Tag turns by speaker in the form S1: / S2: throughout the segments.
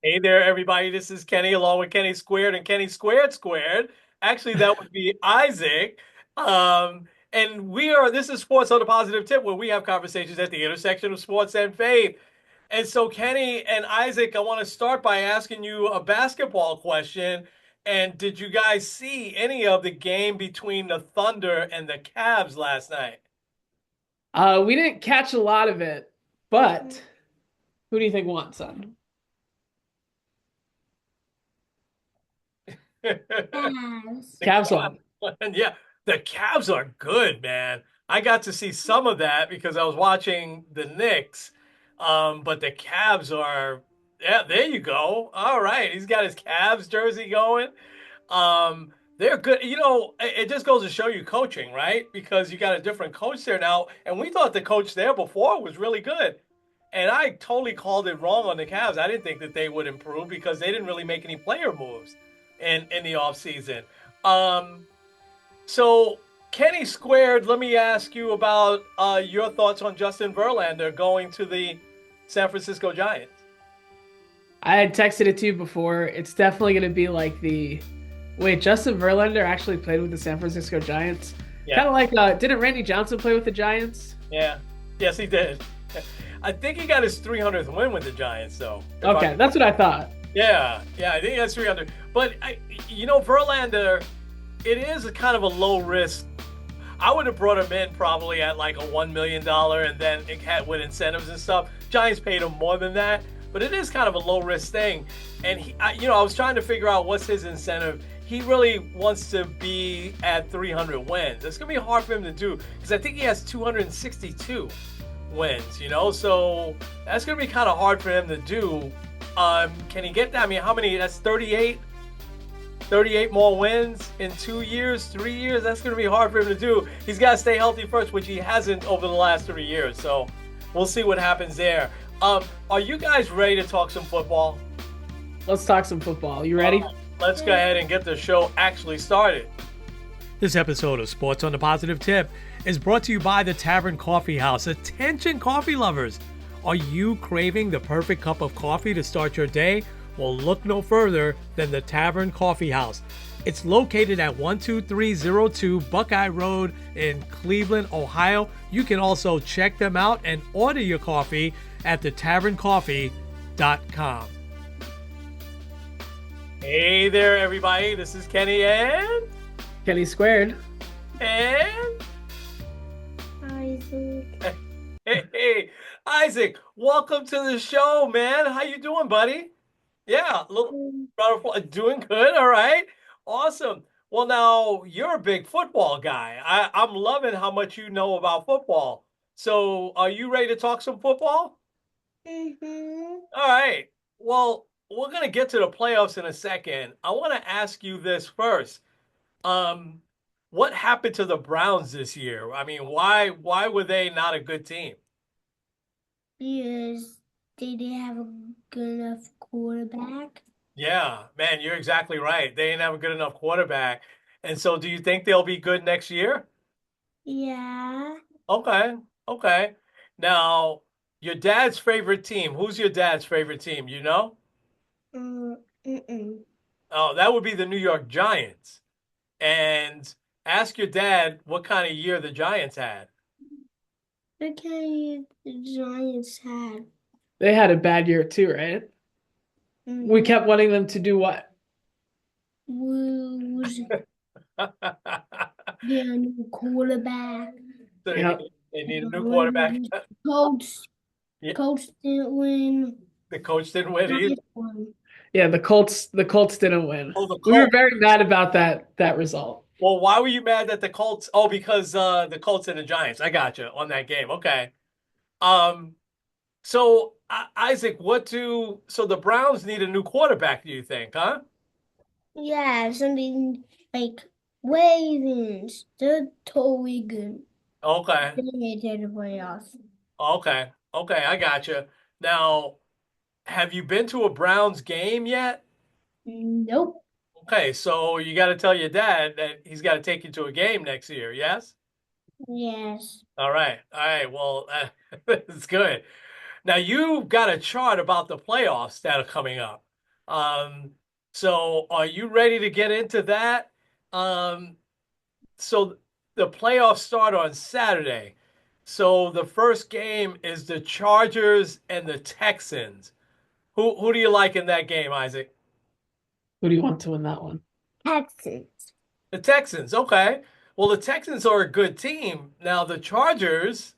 S1: Hey there, everybody. This is Kenny along with Kenny Squared and Kenny Squared Squared. Actually, that would be Isaac. And this is Sports on the Positive Tip, where we have conversations at the intersection of sports and faith. And so, Kenny and Isaac, I want to start by asking you a basketball question. And did you guys see any of the game between the Thunder and the Cavs last night?
S2: We didn't catch a lot of it, but who do you think won, son?
S1: The
S2: Cavs won.
S1: Cavs, yeah, the Cavs are good, man. I got to see some of that because I was watching the Knicks. But the Cavs are, yeah, there you go. All right, he's got his Cavs jersey going. They're good. It just goes to show you coaching, right? Because you got a different coach there now, and we thought the coach there before was really good. And I totally called it wrong on the Cavs. I didn't think that they would improve because they didn't really make any player moves in the offseason. Um, so Kenny Squared, let me ask you about your thoughts on Justin Verlander going to the San Francisco Giants.
S2: I had texted it to you before. It's definitely going to be like wait, Justin Verlander actually played with the San Francisco Giants.
S1: Yeah,
S2: Kind of like, didn't Randy Johnson play with the Giants?
S1: yeah, yes, he did. I think he got his 300th win with the Giants, though. If I,
S2: Okay, that's what I thought.
S1: yeah, I think that's 300. But Verlander, it is a kind of a low risk. I would have brought him in probably at like a $1 million, and then it had with incentives and stuff. Giants paid him more than that, but it is kind of a low risk thing. And I was trying to figure out what's his incentive. He really wants to be at 300 wins. It's gonna be hard for him to do because I think he has 262 wins. So that's gonna be kind of hard for him to do. Can he get that? I mean, how many? That's 38 more wins in 2 years, 3 years. That's going to be hard for him to do. He's got to stay healthy first, which he hasn't over the last 3 years. So we'll see what happens there. Are you guys ready to talk some football?
S2: Let's talk some football. You
S1: All
S2: ready?
S1: right, let's go ahead and get the show actually started. This episode of Sports on the Positive Tip is brought to you by the Tavern Coffee House. Attention, coffee lovers. Are you craving the perfect cup of coffee to start your day? Well, look no further than the Tavern Coffee House. It's located at 12302 Buckeye Road in Cleveland, Ohio. You can also check them out and order your coffee at thetaverncoffee.com. Hey there, everybody. This is Kenny
S2: Kenny squared.
S1: and
S3: Isaac.
S1: hey, Isaac. Welcome to the show, man. How you doing, buddy? Yeah, little doing good. All right, awesome. Well, now you're a big football guy. I'm loving how much you know about football. So, are you ready to talk some football?
S3: Mm-hmm.
S1: All right. Well, we're gonna get to the playoffs in a second. I want to ask you this first. Um, what happened to the Browns this year? I mean, why were they not a good team?
S3: Because they didn't have a good enough quarterback.
S1: Yeah, man, you're exactly right. They didn't have a good enough quarterback. And so do you think they'll be good next year?
S3: Yeah.
S1: Okay. Okay. Now, your dad's favorite team. Who's your dad's favorite team, you know?
S3: Mm-mm.
S1: Oh, that would be the New York Giants. And ask your dad what kind of year the Giants had.
S3: Okay, the Giants had.
S2: They had a bad year too, right? We
S3: Mm-hmm.
S2: kept wanting them to do what?
S3: Lose their new quarterback.
S1: So
S2: Yeah,
S1: they need a new quarterback.
S3: Win. Coach,
S1: Yeah,
S3: coach didn't win.
S1: the coach didn't win either.
S3: Giants won.
S2: yeah. The Colts didn't win.
S1: Oh, the
S2: We were
S1: Colts.
S2: very mad about that result.
S1: Well, why were you mad that the Colts? Oh, because the Colts and the Giants. I got you on that game. Okay. Um, so Isaac, so the Browns need a new quarterback, do you think, huh?
S3: Yeah, something like Ravens. They're totally good.
S1: Okay.
S3: They made it to the playoffs.
S1: Okay. Okay, I got you. Now, have you been to a Browns game yet?
S3: Nope.
S1: Okay, so you got to tell your dad that he's got to take you to a game next year, yes?
S3: Yes.
S1: All right. All right. Well, that's good. Now, you've got a chart about the playoffs that are coming up. Um, so are you ready to get into that? Um, so the playoffs start on Saturday. So the first game is the Chargers and the Texans. Who do you like in that game, Isaac?
S2: Who do you want to win that one?
S3: Texans.
S1: The Texans. Okay. Well, the Texans are a good team. Now the Chargers,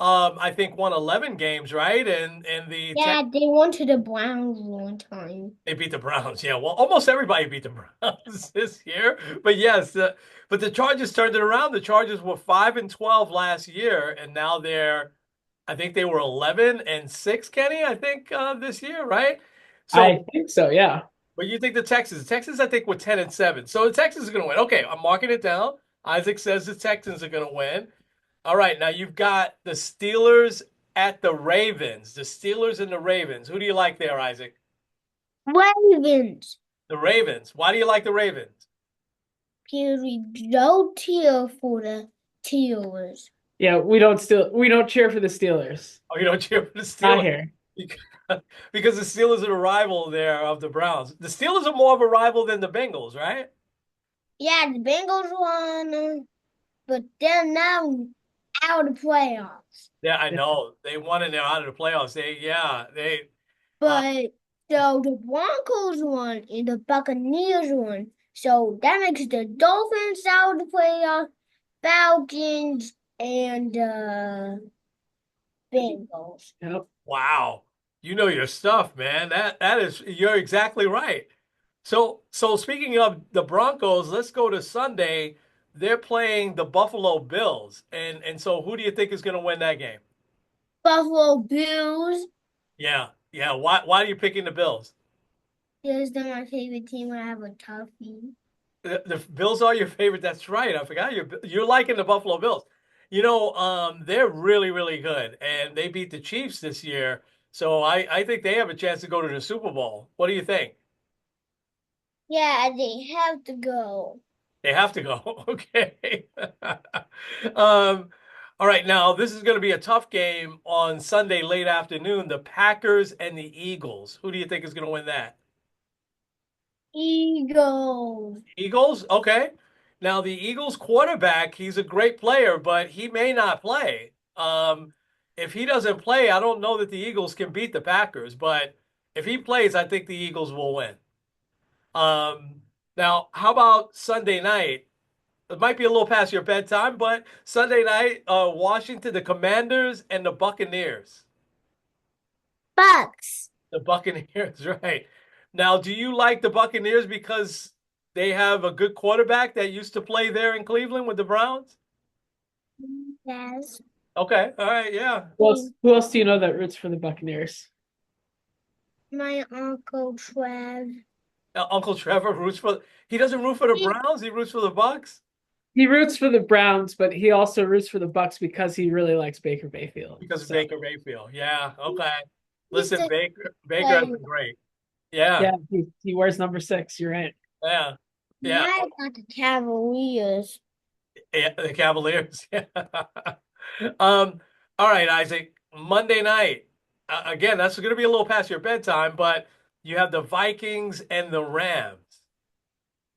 S1: I think won 11 games, right? And the
S3: Yeah, they went to the Browns one time.
S1: They beat the Browns. Yeah, well, almost everybody beat the Browns this year. But yes, but the Chargers turned it around. The Chargers were 5-12 last year, and now I think they were 11-6, Kenny, I think this year, right? So,
S2: I think so, yeah.
S1: but you think the Texans, I think, were 10-7. So the Texans are going to win. Okay, I'm marking it down. Isaac says the Texans are going to win. All right, now you've got the Steelers at the Ravens. The Steelers and the Ravens. Who do you like there, Isaac?
S3: Ravens.
S1: The Ravens. Why do you like the Ravens?
S3: Here we go cheer for the Steelers.
S2: Yeah, we don't cheer for the Steelers.
S1: Oh, you don't cheer for the
S2: Not
S1: Steelers
S2: here.
S1: because, because the Steelers are a rival there of the Browns. The Steelers are more of a rival than the Bengals, right?
S3: Yeah, the Bengals won, but they're now out of the playoffs.
S1: Yeah, I know. They won and they're out of the playoffs. Uh,
S3: But so the Broncos won and the Buccaneers won. So that makes the Dolphins out of the playoffs, Falcons, and Bengals.
S2: Yep.
S1: wow. You know your stuff, man. You're exactly right. So speaking of the Broncos, let's go to Sunday. They're playing the Buffalo Bills. And so who do you think is going to win that game?
S3: Buffalo Bills.
S1: Yeah. Yeah. Why are you picking the Bills?
S3: Because they're my favorite team. I have a toughie.
S1: The Bills are your favorite. That's right. I forgot you're liking the Buffalo Bills. They're really, really good, and they beat the Chiefs this year. So I think they have a chance to go to the Super Bowl. What do you think?
S3: Yeah, they have to go.
S1: They have to go. Okay. Um, all right. Now this is going to be a tough game on Sunday late afternoon. The Packers and the Eagles. Who do you think is going to win that?
S3: Eagles.
S1: Eagles? Okay. Now the Eagles quarterback, he's a great player, but he may not play. If he doesn't play, I don't know that the Eagles can beat the Packers, but if he plays, I think the Eagles will win. Now, how about Sunday night? It might be a little past your bedtime, but Sunday night, Washington, the Commanders and the Buccaneers.
S3: Bucks.
S1: The Buccaneers, right. Now, do you like the Buccaneers because they have a good quarterback that used to play there in Cleveland with the Browns?
S3: Yes.
S1: Okay, all right, yeah.
S2: Who else do you know that roots for the Buccaneers?
S3: My Uncle Trev.
S1: Uncle Trevor roots for he doesn't root for the
S3: He,
S1: Browns, he roots for the Bucks
S2: He roots for the Browns, but he also roots for the Bucks because he really likes Baker Mayfield.
S1: because of
S2: So
S1: Baker Mayfield. Yeah, okay.
S3: he's
S1: Listen,
S3: the
S1: Baker has
S3: player.
S1: been great. Yeah,
S2: yeah, he wears number 6. You're right.
S1: yeah, yeah.
S3: I got the Cavaliers.
S1: Yeah, the Cavaliers. Yeah. Um, all right, Isaac. Monday night. Again, that's going to be a little past your bedtime, but you have the Vikings and the Rams.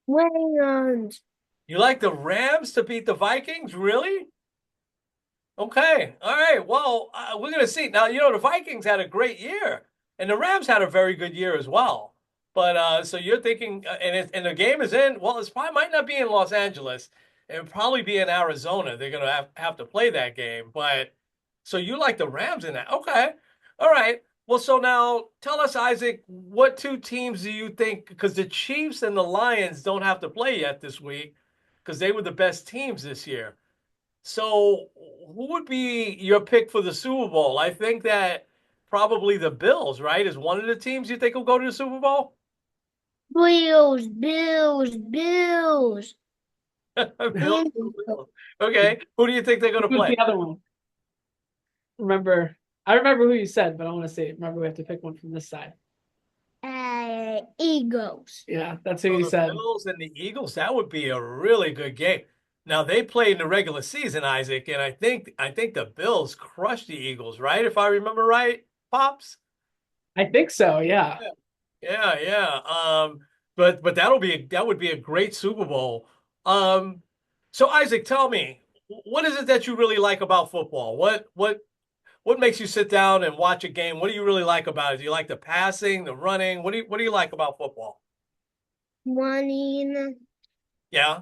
S3: Rams.
S1: You like the Rams to beat the Vikings? Really? Okay. All right. Well, we're going to see. Now, the Vikings had a great year, and the Rams had a very good year as well. But so you're thinking, and the game is in, well, it probably might not be in Los Angeles. It'll probably be in Arizona. They're going to have to play that game. But so you like the Rams in that? Okay. All right. Well, so now tell us, Isaac, what two teams do you think? Because the Chiefs and the Lions don't have to play yet this week because they were the best teams this year. So, who would be your pick for the Super Bowl? I think that probably the Bills, right? Is one of the teams you think will go to the Super Bowl?
S3: Bills. Bills. Bills.
S1: Bills. Okay. Who do you think they're going to
S2: Who's
S1: play?
S2: the other one? Remember, I remember who you said, but I want to say, remember, we have to pick one from this side.
S3: Eagles.
S2: Yeah, that's who
S1: Oh,
S2: you
S1: the
S2: said.
S1: Bills and the Eagles. That would be a really good game. Now they play in the regular season, Isaac, and I think the Bills crushed the Eagles, right? If I remember right, Pops.
S2: I think so. Yeah.
S1: Yeah. Yeah, yeah. But that would be a great Super Bowl. Um, so Isaac, tell me, what is it that you really like about football? What makes you sit down and watch a game? What do you really like about it? Do you like the passing, the running? What do you like about football?
S3: Running.
S1: Yeah.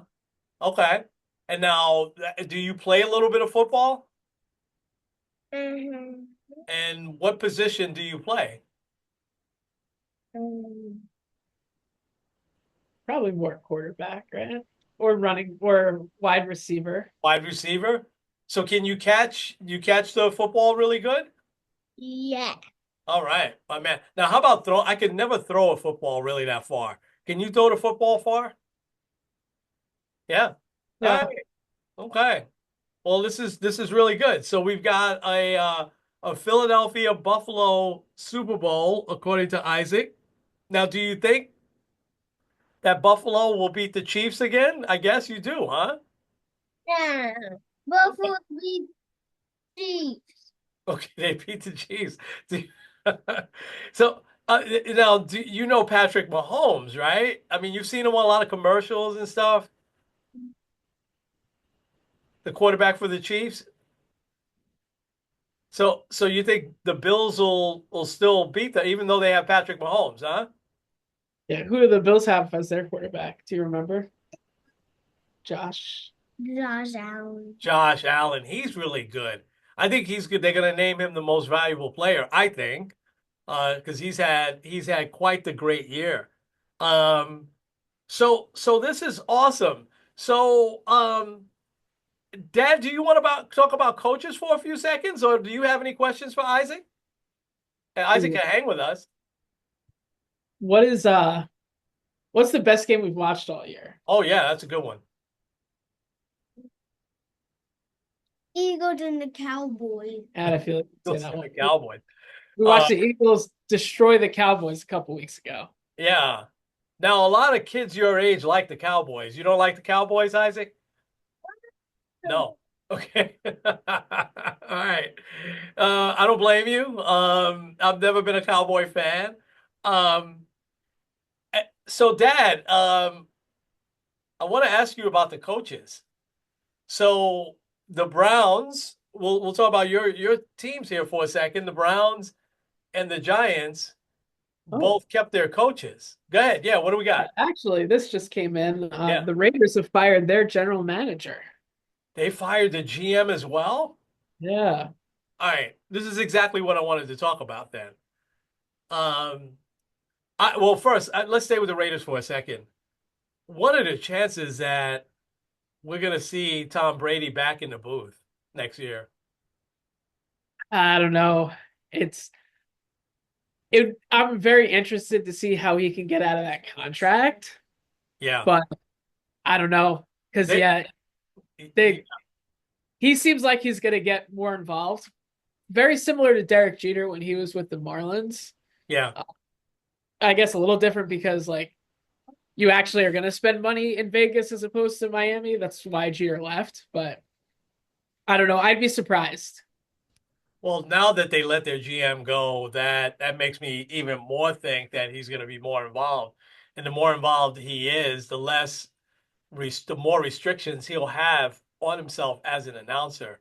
S1: Okay. And now, do you play a little bit of football?
S3: Mm-hmm.
S1: And what position do you play?
S3: Um,
S2: Probably more quarterback, right? Or running or wide receiver.
S1: Wide receiver? So can you catch the football really good?
S3: yeah.
S1: All right, my man. Now, how about throw? I could never throw a football really that far. Can you throw the football far? Yeah. All
S2: Yeah.
S1: right. Okay. Well, this is really good. So we've got a Philadelphia Buffalo Super Bowl according to Isaac. Now, do you think that Buffalo will beat the Chiefs again? I guess you do, huh?
S3: Yeah. Buffalo beat Chiefs.
S1: Okay, they beat the Chiefs. Do- So, now, do you know Patrick Mahomes, right? I mean, you've seen him on a lot of commercials and stuff. The quarterback for the Chiefs. So you think the Bills will still beat them, even though they have Patrick Mahomes, huh?
S2: Yeah. Who do the Bills have as their quarterback? Do you remember? Josh.
S3: Josh Allen.
S1: Josh Allen, he's really good. I think he's good. They're going to name him the most valuable player, I think, because he's had quite the great year. Um, so this is awesome. So, Dad, do you want to talk about coaches for a few seconds, or do you have any questions for Isaac? Isaac
S2: Ooh.
S1: can hang with us.
S2: What is what's the best game we've watched all year?
S1: Oh yeah, that's a good one.
S3: Eagles and the Cowboys.
S2: And I feel like you say
S1: Bills
S2: that
S1: and
S2: one.
S1: the Cowboys.
S2: We
S1: Uh,
S2: watched the Eagles destroy the Cowboys a couple weeks ago.
S1: yeah. Now a lot of kids your age like the Cowboys. You don't like the Cowboys, Isaac? No. Okay. All right. I don't blame you. I've never been a Cowboy fan. Um, so Dad, I want to ask you about the coaches. So the Browns, we'll talk about your teams here for a second. The Browns and the Giants
S2: Oh,
S1: both kept their coaches. Go ahead. Yeah, what do we got?
S2: actually, this just came in.
S1: Yeah.
S2: The Raiders have fired their general manager.
S1: They fired the GM as well?
S2: Yeah.
S1: All right. This is exactly what I wanted to talk about then. Um, well, first, let's stay with the Raiders for a second. What are the chances that we're going to see Tom Brady back in the booth next year?
S2: I don't know. It's I'm very interested to see how he can get out of that contract,
S1: Yeah.
S2: but I don't know because
S1: They,
S2: yeah, they he seems like he's gonna get more involved. Very similar to Derek Jeter when he was with the Marlins.
S1: yeah.
S2: Uh, I guess a little different because like you actually are gonna spend money in Vegas as opposed to Miami. That's why Jeter left, but I don't know. I'd be surprised.
S1: Well, now that they let their GM go, that makes me even more think that he's going to be more involved. And the more involved he is, the more restrictions he'll have on himself as an announcer.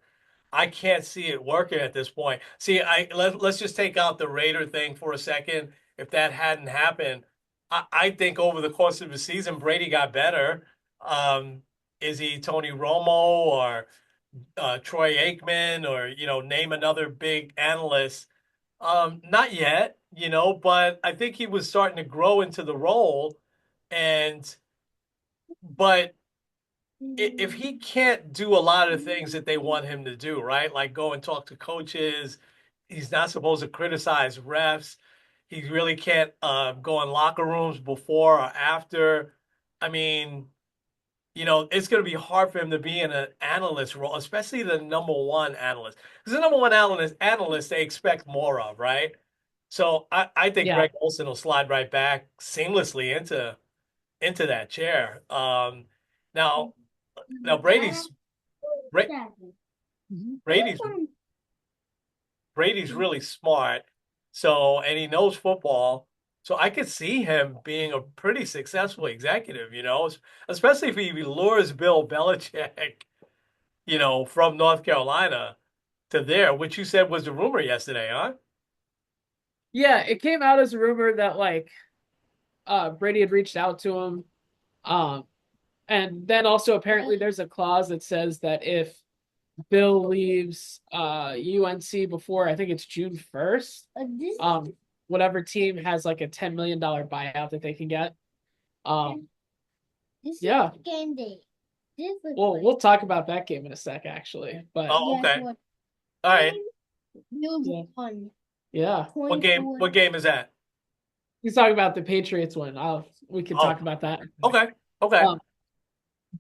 S1: I can't see it working at this point. See, let's just take out the Raider thing for a second. If that hadn't happened, I think over the course of the season, Brady got better. Um, is he Tony Romo or Troy Aikman or name another big analyst? Not yet, but I think he was starting to grow into the role, and but if he can't do a lot of things that they want him to do, right? Like go and talk to coaches, he's not supposed to criticize refs. He really can't go in locker rooms before or after. I mean, it's going to be hard for him to be in an analyst role, especially the number one analyst. Because the number one analyst they expect more of, right? So I think
S2: Yeah.
S1: Greg Olson will slide right back seamlessly into that chair. Now now Bra-
S2: Mhm.
S1: Brady's Brady's really smart. So and he knows football. So I could see him being a pretty successful executive, especially if he lures Bill Belichick, from North Carolina to there, which you said was the rumor yesterday, huh?
S2: Yeah, it came out as a rumor that like Brady had reached out to him. Um, and then also apparently there's a clause that says that if Bill leaves UNC before I think it's June 1st,
S3: This
S2: whatever team has like a $10 million buyout that they can get. Um,
S3: this is
S2: yeah.
S3: game day. This is
S2: Well, we'll talk about that game in a sec, actually. But
S1: Oh,
S3: guess
S1: okay.
S3: what?
S1: All right.
S3: Bills
S2: yeah,
S3: won
S2: yeah.
S1: What game?
S3: 24.
S1: What game is that?
S2: He's talking about the Patriots win. We can talk
S1: Oh,
S2: about that.
S1: okay. Okay.
S2: Um,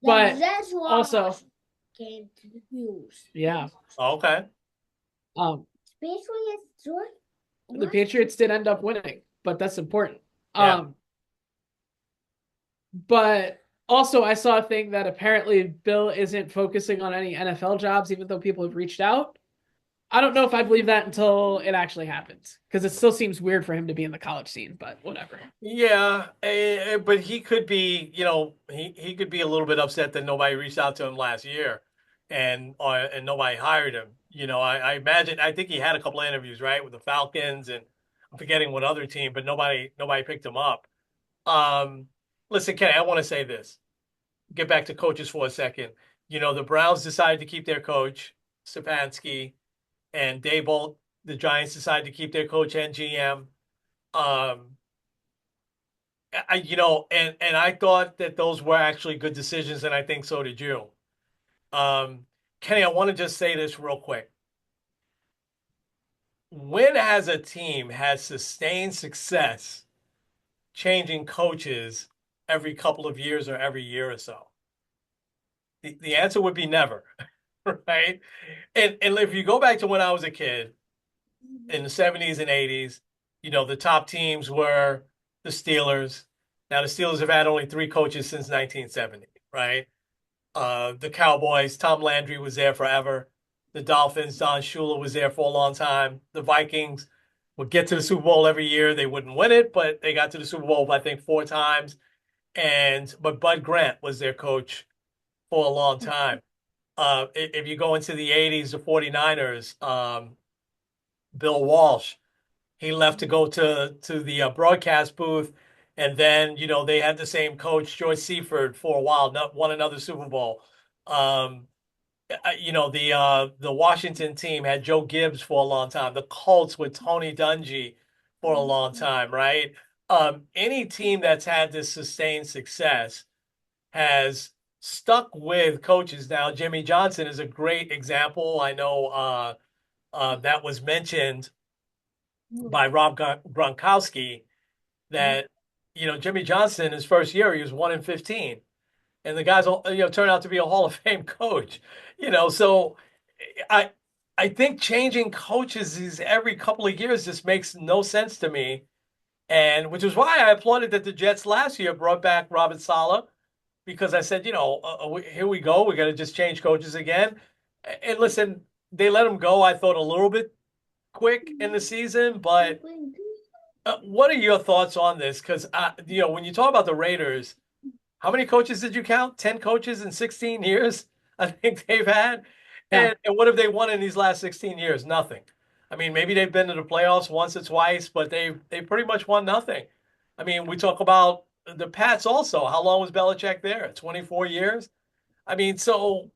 S2: but
S3: That's why
S2: also,
S3: came to the Bills.
S2: yeah.
S1: Okay.
S2: Um,
S3: Patriots joy.
S2: the Patriots did end up winning, but that's important.
S1: Yeah.
S2: But also I saw a thing that apparently Bill isn't focusing on any NFL jobs, even though people have reached out. I don't know if I believe that until it actually happens, because it still seems weird for him to be in the college scene, but whatever.
S1: Yeah, but he could be, he could be a little bit upset that nobody reached out to him last year, and nobody hired him. I imagine I think he had a couple of interviews, right, with the Falcons, and I'm forgetting what other team, but nobody picked him up. Um, Listen, Kenny, I want to say this. Get back to coaches for a second. The Browns decided to keep their coach Stefanski, and Daboll. The Giants decided to keep their coach and GM. Um, and I thought that those were actually good decisions, and I think so did you. Um, Kenny, I want to just say this real quick. When has a team had sustained success changing coaches every couple of years or every year or so? The answer would be never, right? And if you go back to when I was a kid in the 70s and 80s, the top teams were the Steelers. Now the Steelers have had only three coaches since 1970, right? The Cowboys, Tom Landry was there forever. The Dolphins, Don Shula was there for a long time. The Vikings would get to the Super Bowl every year. They wouldn't win it, but they got to the Super Bowl, I think, four times. But Bud Grant was their coach for a long time. If you go into the 80s, the 49ers, Bill Walsh, he left to go to the broadcast booth. And then, they had the same coach, George Seifert, for a while, not won another Super Bowl. Um, the Washington team had Joe Gibbs for a long time. The Colts with Tony Dungy for a long time, right? Any team that's had this sustained success has stuck with coaches. Now, Jimmy Johnson is a great example. I know that was mentioned by Rob Gronkowski that, Jimmy Johnson, his first year, he was 1-15. And the guy's, turned out to be a Hall of Fame coach. So I I think changing coaches is every couple of years just makes no sense to me. And which is why I applauded that the Jets last year brought back Robert Saleh, because I said, here we go. We're going to just change coaches again. And listen, they let him go, I thought, a little bit quick in the season. But what are your thoughts on this? Because, when you talk about the Raiders, how many coaches did you count? 10 coaches in 16 years, I think they've had.
S2: Yeah.
S1: And what have they won in these last 16 years? Nothing. I mean, maybe they've been to the playoffs once or twice, but they pretty much won nothing. I mean, we talk about the Pats also. How long was Belichick there? 24 years? I mean, so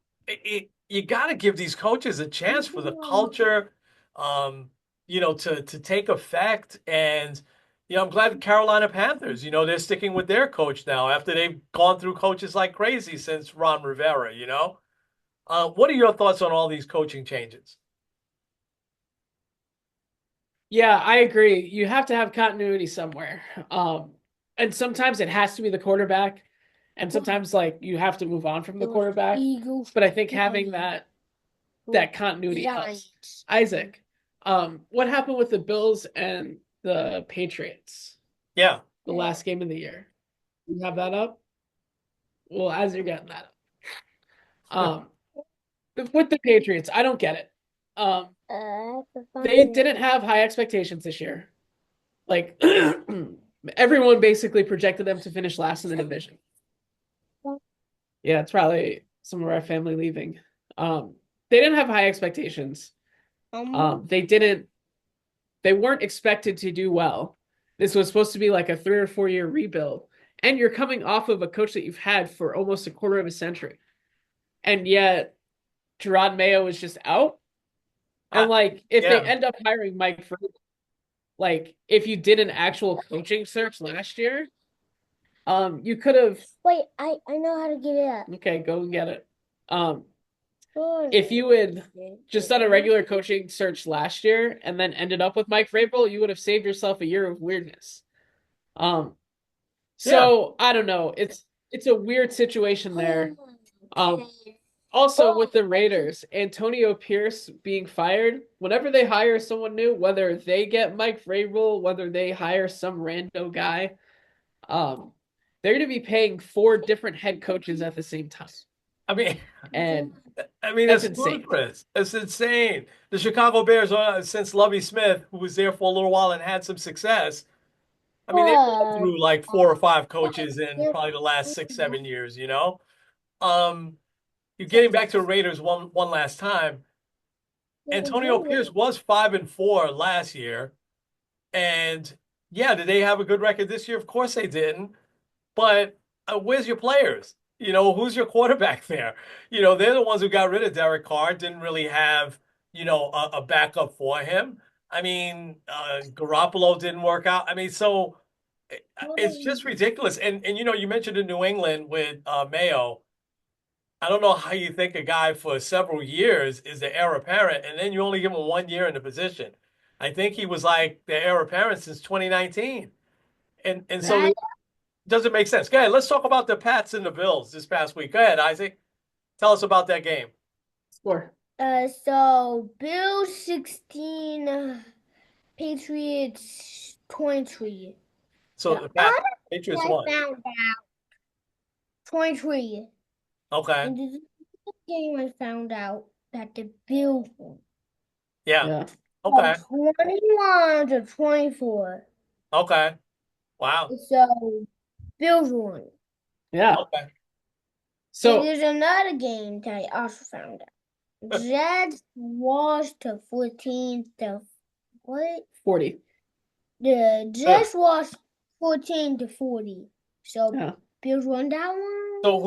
S1: you got to give these coaches a chance for the culture, um, to take effect. And I'm glad the Carolina Panthers, they're sticking with their coach now after they've gone through coaches like crazy since Ron Rivera. What are your thoughts on all these coaching changes?
S2: Yeah, I agree. You have to have continuity somewhere. And sometimes it has to be the quarterback, and sometimes like you have to move on from the quarterback.
S3: Eagles.
S2: But I think having that continuty helps.
S3: Giants.
S2: Isaac, what happened with the Bills and the Patriots?
S1: Yeah.
S2: The last game of the year. You have that up? Well, as you're getting that up. With the Patriots, I don't get it. They didn't have high expectations this year. Like Everyone basically projected them to finish last in the division. Yeah, it's probably some of our family leaving. Um, they didn't have high expectations. They didn't. They weren't expected to do well. This was supposed to be like a 3 or 4 year rebuild, and you're coming off of a coach that you've had for almost a quarter of a century, and yet Gerard Mayo is just out. And
S1: I,
S2: like, if they
S1: yeah.
S2: end up hiring Mike Vrabel, like if you did an actual coaching search last year, you could have.
S3: Wait, I know how to get it up.
S2: Okay, go and get it. Um,
S3: Sure.
S2: if you had just done a regular coaching search last year and then ended up with Mike Vrabel, you would have saved yourself a year of weirdness. Um,
S1: Yeah.
S2: so I don't know. It's a weird situation there. Um, Also with the Raiders, Antonio Pierce being fired, whenever they hire someone new, whether they get Mike Vrabel, whether they hire some rando guy, um, they're going to be paying four different head coaches at the same time,
S1: I mean,
S2: and
S1: I mean,
S2: that's
S1: it's
S2: insane.
S1: ludicrous. It's insane. The Chicago Bears, since Lovie Smith, who was there for a little while and had some success, I mean, they've gone
S3: Uh,
S1: through like 4 or 5 coaches in probably the last 6, 7 years, you know? You're getting back to the Raiders one last time. Antonio Pierce was 5-4 last year. And yeah, did they have a good record this year? Of course they didn't. But where's your players? You know, who's your quarterback there? You know, they're the ones who got rid of Derek Carr, didn't really have, a backup for him. I mean, Garoppolo didn't work out. I mean, so it's just ridiculous. And you mentioned in New England with Mayo. I don't know how you think a guy for several years is the heir apparent, and then you only give him 1 year in the position. I think he was like the heir apparent since 2019. And
S2: Yeah.
S1: so
S3: I
S1: it doesn't make sense. Go ahead. Let's talk about the Pats and the Bills this past week. Go ahead, Isaac. Tell us about that game.
S2: Score.
S3: so Bills 16, Patriots 23.
S1: So
S3: The
S1: the Pats,
S3: other
S1: Patriots
S3: I
S1: won.
S3: found out 23.
S1: Okay.
S3: In this game, I found out that the Bills won.
S1: Yeah.
S2: Yeah.
S1: Okay.
S3: 21 to 24.
S1: Okay. Wow.
S3: So Bills won.
S2: Yeah.
S1: Okay.
S3: And
S2: So
S3: there's another game that I also found out. Jets lost to 14 to what?
S2: 40.
S3: The
S1: Ugh.
S3: Jets lost 14 to 40. So
S2: Yeah.
S3: Bills won that
S1: So
S3: one.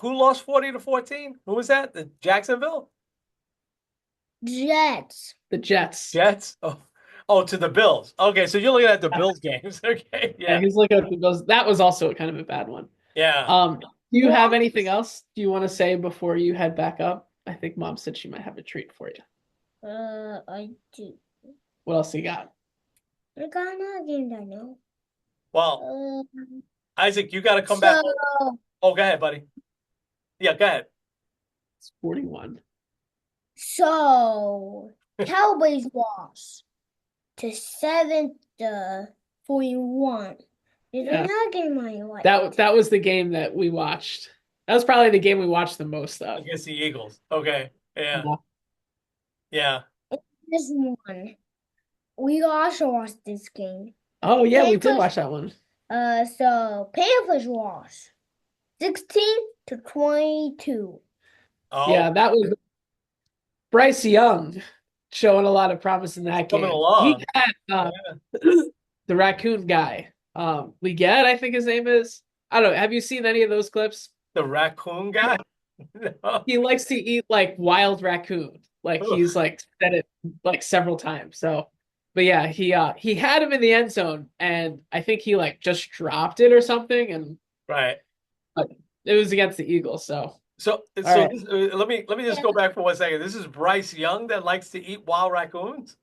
S1: who lost 40 to 14? Who was that? The Jacksonville?
S3: Jets.
S2: The Jets.
S1: Jets? Oh, to the Bills. Okay, so you're looking at the Bills games. Okay.
S2: Yeah,
S1: Yeah.
S2: he's looking at those. That was also kind of a bad one.
S1: Yeah.
S2: Do you have
S3: What?
S2: anything else you want to say before you head back up? I think Mom said she might have a treat for you.
S3: I do.
S2: What else you got?
S3: I got another game that I know.
S1: Well, Isaac, you got to come back.
S3: So,
S1: Oh, go ahead, buddy. Yeah, go ahead.
S2: It's 41.
S3: so Cowboys lost to 7 to 41. There's
S2: Yeah.
S3: another game I like.
S2: That was the game that we watched. That was probably the game we watched the most of.
S1: Against the Eagles. Okay. Yeah.
S2: Yeah.
S1: Yeah.
S3: This one. We also lost this game.
S2: Oh yeah, we did
S3: Panthers,
S2: watch that one.
S3: so Panthers lost 16 to 22.
S1: Oh,
S2: Yeah, that was Bryce Young showing a lot of promise in that
S1: coming
S2: game. He
S1: along.
S2: got
S1: Yeah.
S2: the raccoon guy. Liget, I think his name is. I don't know. Have you seen any of those clips?
S1: The raccoon guy? No.
S2: He likes to eat like wild raccoon. Like
S1: Ugh.
S2: he's like said it like several times. So, but yeah, he had him in the end zone, and I think he like just dropped it or something, and
S1: Right.
S2: but it was against the Eagles. So,
S1: So,
S2: all
S1: so
S2: right.
S1: this, let me just go back for 1 second. This is Bryce Young that likes to eat wild raccoons.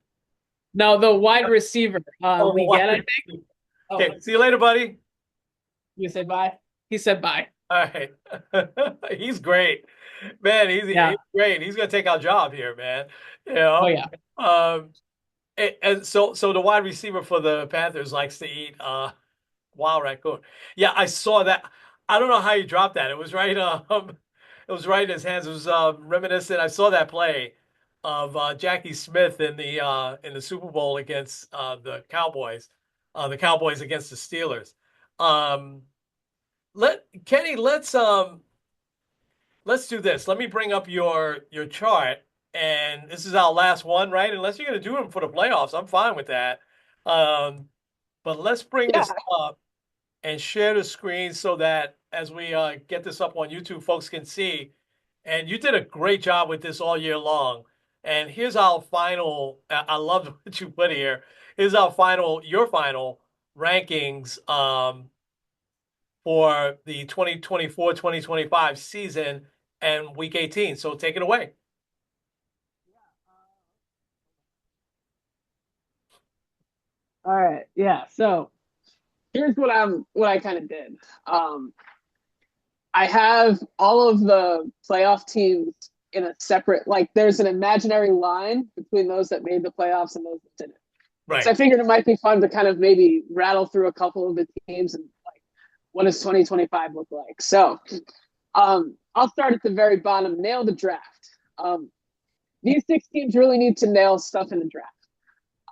S2: Now the wide receiver,
S1: Oh, the
S2: Liget, I
S1: wide.
S2: think. Oh,
S1: Okay. See you later, buddy.
S2: you said bye. He said bye.
S1: All right. He's great. Man, he's
S2: Yeah.
S1: great. He's gonna take our job here, man. You
S2: Oh
S1: know.
S2: yeah.
S1: Um, and so the wide receiver for the Panthers likes to eat wild raccoon. Yeah, I saw that. I don't know how he dropped that. It was right it was right in his hands. It was reminiscent. I saw that play of Jackie Smith in the Super Bowl against the Cowboys. the Cowboys against the Steelers. Um, let Kenny, let's do this. Let me bring up your chart, and this is our last one, right? Unless you're going to do them for the playoffs, I'm fine with that. Um, but let's bring
S2: Yeah.
S1: this up and share the screen so that as we get this up on YouTube, folks can see. And you did a great job with this all year long. And here's our final. I love what you put here. Here's our final, your final rankings for the 2024-2025 season and week 18. So take it away.
S2: All right. Yeah. So here's what I kind of did. Um, I have all of the playoff teams in a separate, like there's an imaginary line between those that made the playoffs and those that didn't. So I
S1: Right.
S2: figured it might be fun to kind of maybe rattle through a couple of the teams and like what does 2025 look like. So I'll start at the very bottom, nail the draft. These six teams really need to nail stuff in the draft.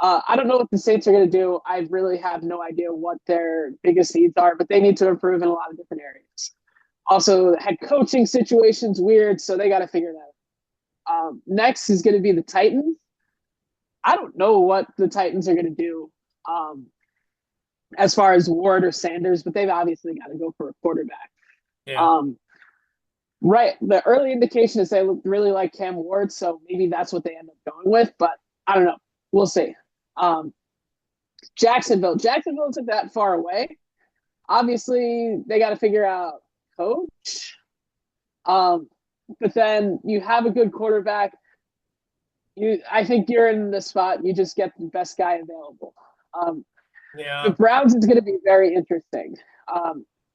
S2: I don't know what the Saints are going to do. I really have no idea what their biggest needs are, but they need to improve in a lot of different areas. Also, head coaching situation's weird, so they got to figure that out. Next is going to be the Titans. I don't know what the Titans are going to do um, as far as Ward or Sanders, but they've obviously got to go for a quarterback.
S1: Yeah.
S2: Um, right. The early indication is they really like Cam Ward, so maybe that's what they end up going with, but I don't know. We'll see. Um, Jacksonville. Jacksonville isn't that far away. Obviously, they got to figure out coach. Um, but then you have a good quarterback. I think you're in the spot. You just get the best guy available. The
S1: Yeah.
S2: Browns is going to be very interesting.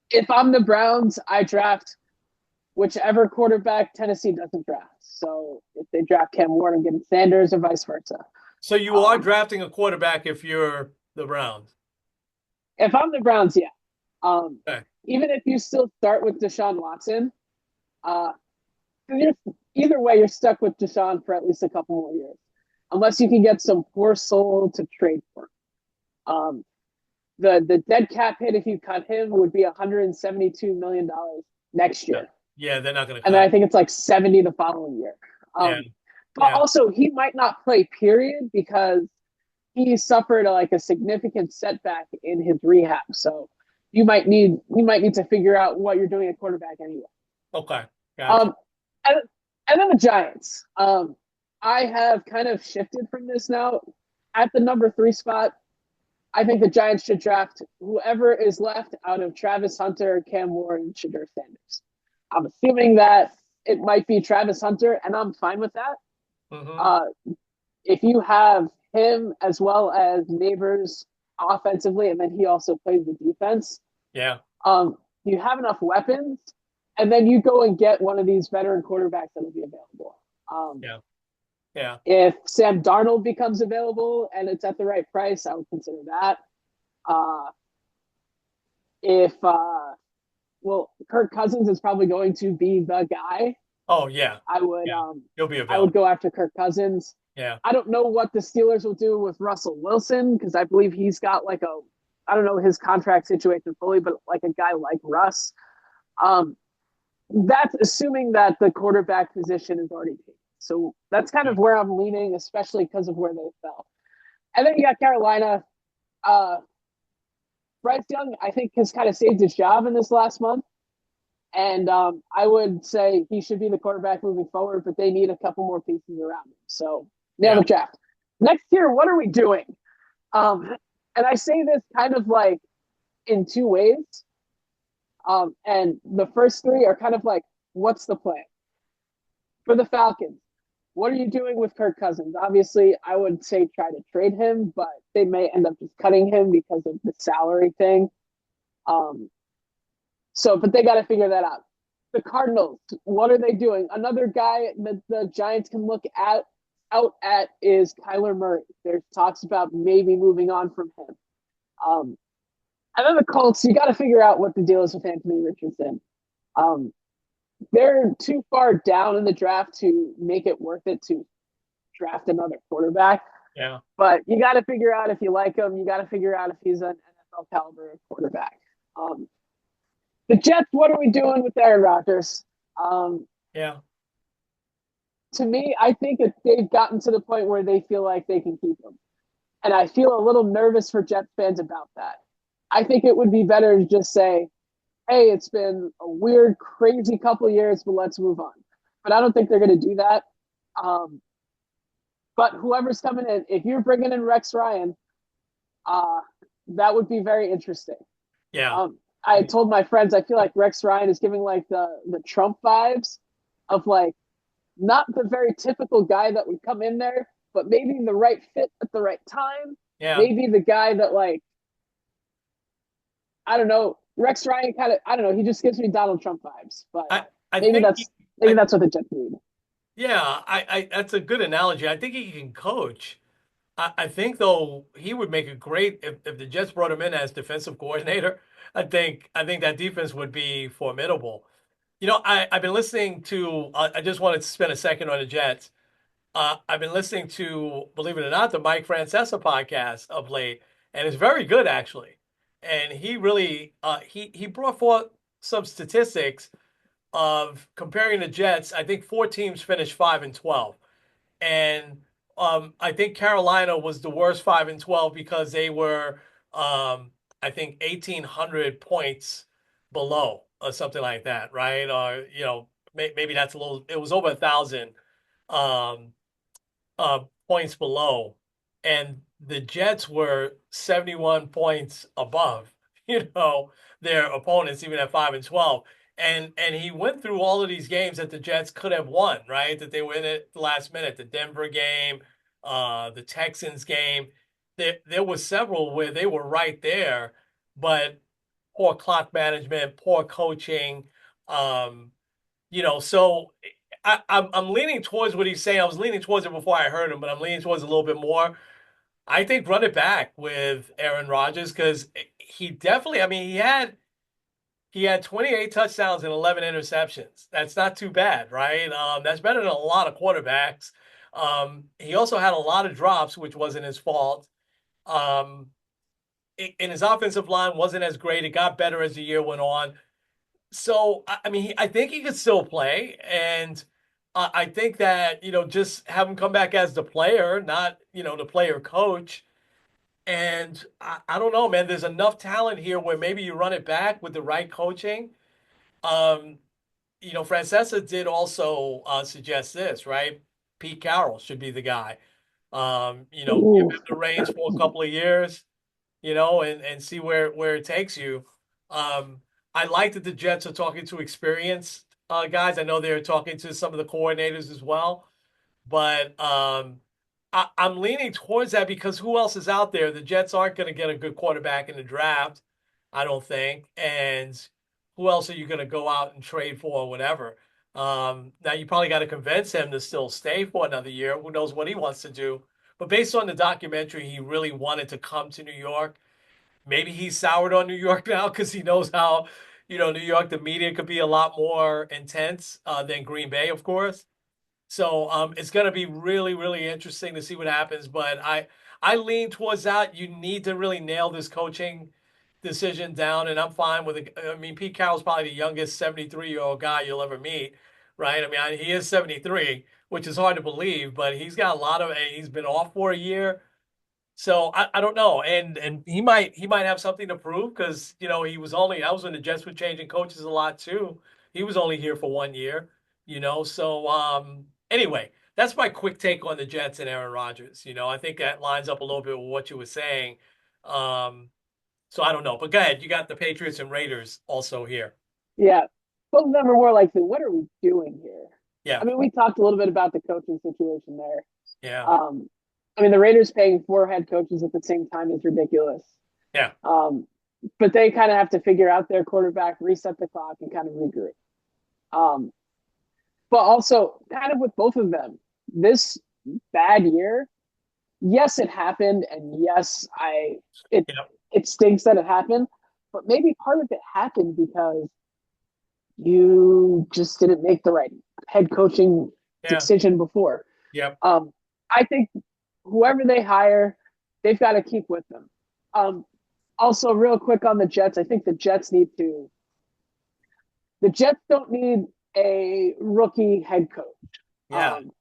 S2: If I'm the Browns, I draft whichever quarterback Tennessee doesn't draft. So if they draft Cam Ward, I'm getting Sanders, or vice versa.
S1: So you are
S2: Um,
S1: drafting a quarterback if you're the Browns.
S2: if I'm the Browns, yeah. Um,
S1: Okay.
S2: even if you still start with Deshaun Watson, uh, you're, either way, you're stuck with Deshaun for at least a couple more years, unless you can get some poor soul to trade for. Um, the dead cap hit if you cut him would be $172 million next
S1: Yeah.
S2: year,
S1: Yeah, they're not going to
S2: and
S1: cut
S2: then I
S1: him.
S2: think it's like 70 the following year.
S1: Yeah.
S2: But
S1: Yeah.
S2: also he might not play period because he suffered like a significant setback in his rehab. So you might need to figure out what you're doing at quarterback anyway.
S1: Okay. Gotcha.
S2: Um, and, and then the Giants. I have kind of shifted from this now. At the number 3 spot, I think the Giants should draft whoever is left out of Travis Hunter, Cam Ward, and Shadur Sanders. I'm assuming that it might be Travis Hunter, and I'm fine with that.
S1: Hmm.
S2: Uh, if you have him as well as Neighbors offensively, and then he also plays the defense,
S1: Yeah.
S2: you have enough weapons, and then you go and get one of these veteran quarterbacks that'll be available.
S1: Yeah. Yeah.
S2: If Sam Darnold becomes available and it's at the right price, I would consider that. Uh, if well, Kirk Cousins is probably going to be the guy.
S1: Oh, yeah.
S2: I would
S1: Yeah. He'll be
S2: I would
S1: available.
S2: go after Kirk Cousins.
S1: Yeah.
S2: I don't know what the Steelers will do with Russell Wilson because I believe he's got like a I don't know his contract situation fully, but like a guy like Russ. Um, that's assuming that the quarterback position is already taken. So that's kind
S1: Yeah.
S2: of where I'm leaning, especially because of where they fell. And then you got Carolina. Uh, Bryce Young, I think, has kind of saved his job in this last month. And I would say he should be the quarterback moving forward, but they need a couple more pieces around him. So nail
S1: Yeah.
S2: the draft. Next year, what are we doing? And I say this kind of like in two ways. And the first three are kind of like, what's the plan? For the Falcons, what are you doing with Kirk Cousins? Obviously, I would say try to trade him, but they may end up just cutting him because of the salary thing. Um, but they got to figure that out. The Cardinals, what are they doing? Another guy that the Giants can look at out at is Kyler Murray. There's talks about maybe moving on from him. Um, and then the Colts, you got to figure out what the deal is with Anthony Richardson. Um, they're too far down in the draft to make it worth it to draft another quarterback.
S1: Yeah.
S2: But you got to figure out if you like him. You got to figure out if he's an NFL caliber quarterback. Um, the Jets, what are we doing with Aaron Rodgers? Um,
S1: Yeah.
S2: to me, I think they've gotten to the point where they feel like they can keep him. And I feel a little nervous for Jets fans about that. I think it would be better to just say, hey, it's been a weird, crazy couple years, but let's move on. But I don't think they're going to do that. Um, but whoever's coming in, if you're bringing in Rex Ryan, uh, that would be very interesting.
S1: Yeah.
S2: I told my friends I feel like Rex Ryan is giving like the Trump vibes of like not the very typical guy that would come in there, but maybe the right fit at the right time.
S1: Yeah.
S2: Maybe the guy that like I don't know. Rex Ryan kind of I don't know. He just gives me Donald Trump vibes, but
S1: I I
S2: maybe
S1: think
S2: that's maybe
S1: I
S2: that's what the Jets need.
S1: yeah, I that's a good analogy. I think he can coach. I think though he would make a great if the Jets brought him in as defensive coordinator. I think that defense would be formidable. I've been listening to. I just wanted to spend a second on the Jets. I've been listening to, believe it or not, the Mike Francesa podcast of late, and it's very good actually. And he really he brought forth some statistics of comparing the Jets. I think four teams finished 5-12, and I think Carolina was the worst 5-12 because they were I think 1,800 points below or something like that, right? Or maybe that's a little. It was over 1,000. Um, Points below, and the Jets were 71 points above, their opponents, even at 5-12. And he went through all of these games that the Jets could have won, right? That they were in it the last minute, the Denver game, the Texans game. There was several where they were right there, but poor clock management, poor coaching. Um, so I'm leaning towards what he's saying. I was leaning towards it before I heard him, but I'm leaning towards a little bit more. I think run it back with Aaron Rodgers because he definitely. I mean, he had 28 touchdowns and 11 interceptions. That's not too bad, right? That's better than a lot of quarterbacks. He also had a lot of drops, which wasn't his fault. Um, and his offensive line wasn't as great. It got better as the year went on. So I mean, I think he could still play, and I think that just have him come back as the player, not the player coach. And I don't know, man. There's enough talent here where maybe you run it back with the right coaching. Um, Francesa did also suggest this, right? Pete Carroll should be the guy. Give
S2: Ooh.
S1: him the reins for a couple of years, and see where it takes you. Um, I like that the Jets are talking to experienced guys. I know they're talking to some of the coordinators as well, but I'm leaning towards that because who else is out there? The Jets aren't going to get a good quarterback in the draft, I don't think. And who else are you going to go out and trade for or whatever? Now you probably got to convince him to still stay for another year. Who knows what he wants to do? But based on the documentary, he really wanted to come to New York. Maybe he's soured on New York now because he knows how, New York, the media could be a lot more intense than Green Bay, of course. So it's going to be really, really interesting to see what happens. But I lean towards that. You need to really nail this coaching decision down, and I'm fine with it. I mean, Pete Carroll's probably the youngest 73-year-old guy you'll ever meet, right? I mean, he is 73, which is hard to believe, but he's got a lot of. He's been off for a year. So I don't know, and he might have something to prove because he was only I was when the Jets were changing coaches a lot too. He was only here for 1 year, So anyway, that's my quick take on the Jets and Aaron Rodgers. I think that lines up a little bit with what you were saying. Um, so I don't know, but go ahead. You got the Patriots and Raiders also here.
S2: Yeah. Both of them are more like, what are we doing here? I
S1: Yeah,
S2: mean, we talked a little bit about the coaching situation there.
S1: yeah,
S2: Um, I mean, the Raiders paying four head coaches at the same time is ridiculous.
S1: yeah,
S2: Um, but they kind of have to figure out their quarterback, reset the clock, and kind of regroup. Um, but also, kind of with both of them, this bad year, yes, it happened, and yes, it
S1: yeah,
S2: it stinks that it happened. But maybe part of it happened because you just didn't make the right head coaching
S1: yeah,
S2: decision before.
S1: yeah,
S2: I think whoever they hire, they've got to keep with them. Um, Also, real quick on the Jets, I think the Jets need to. The Jets don't need a rookie head coach.
S1: Yeah,
S2: Um,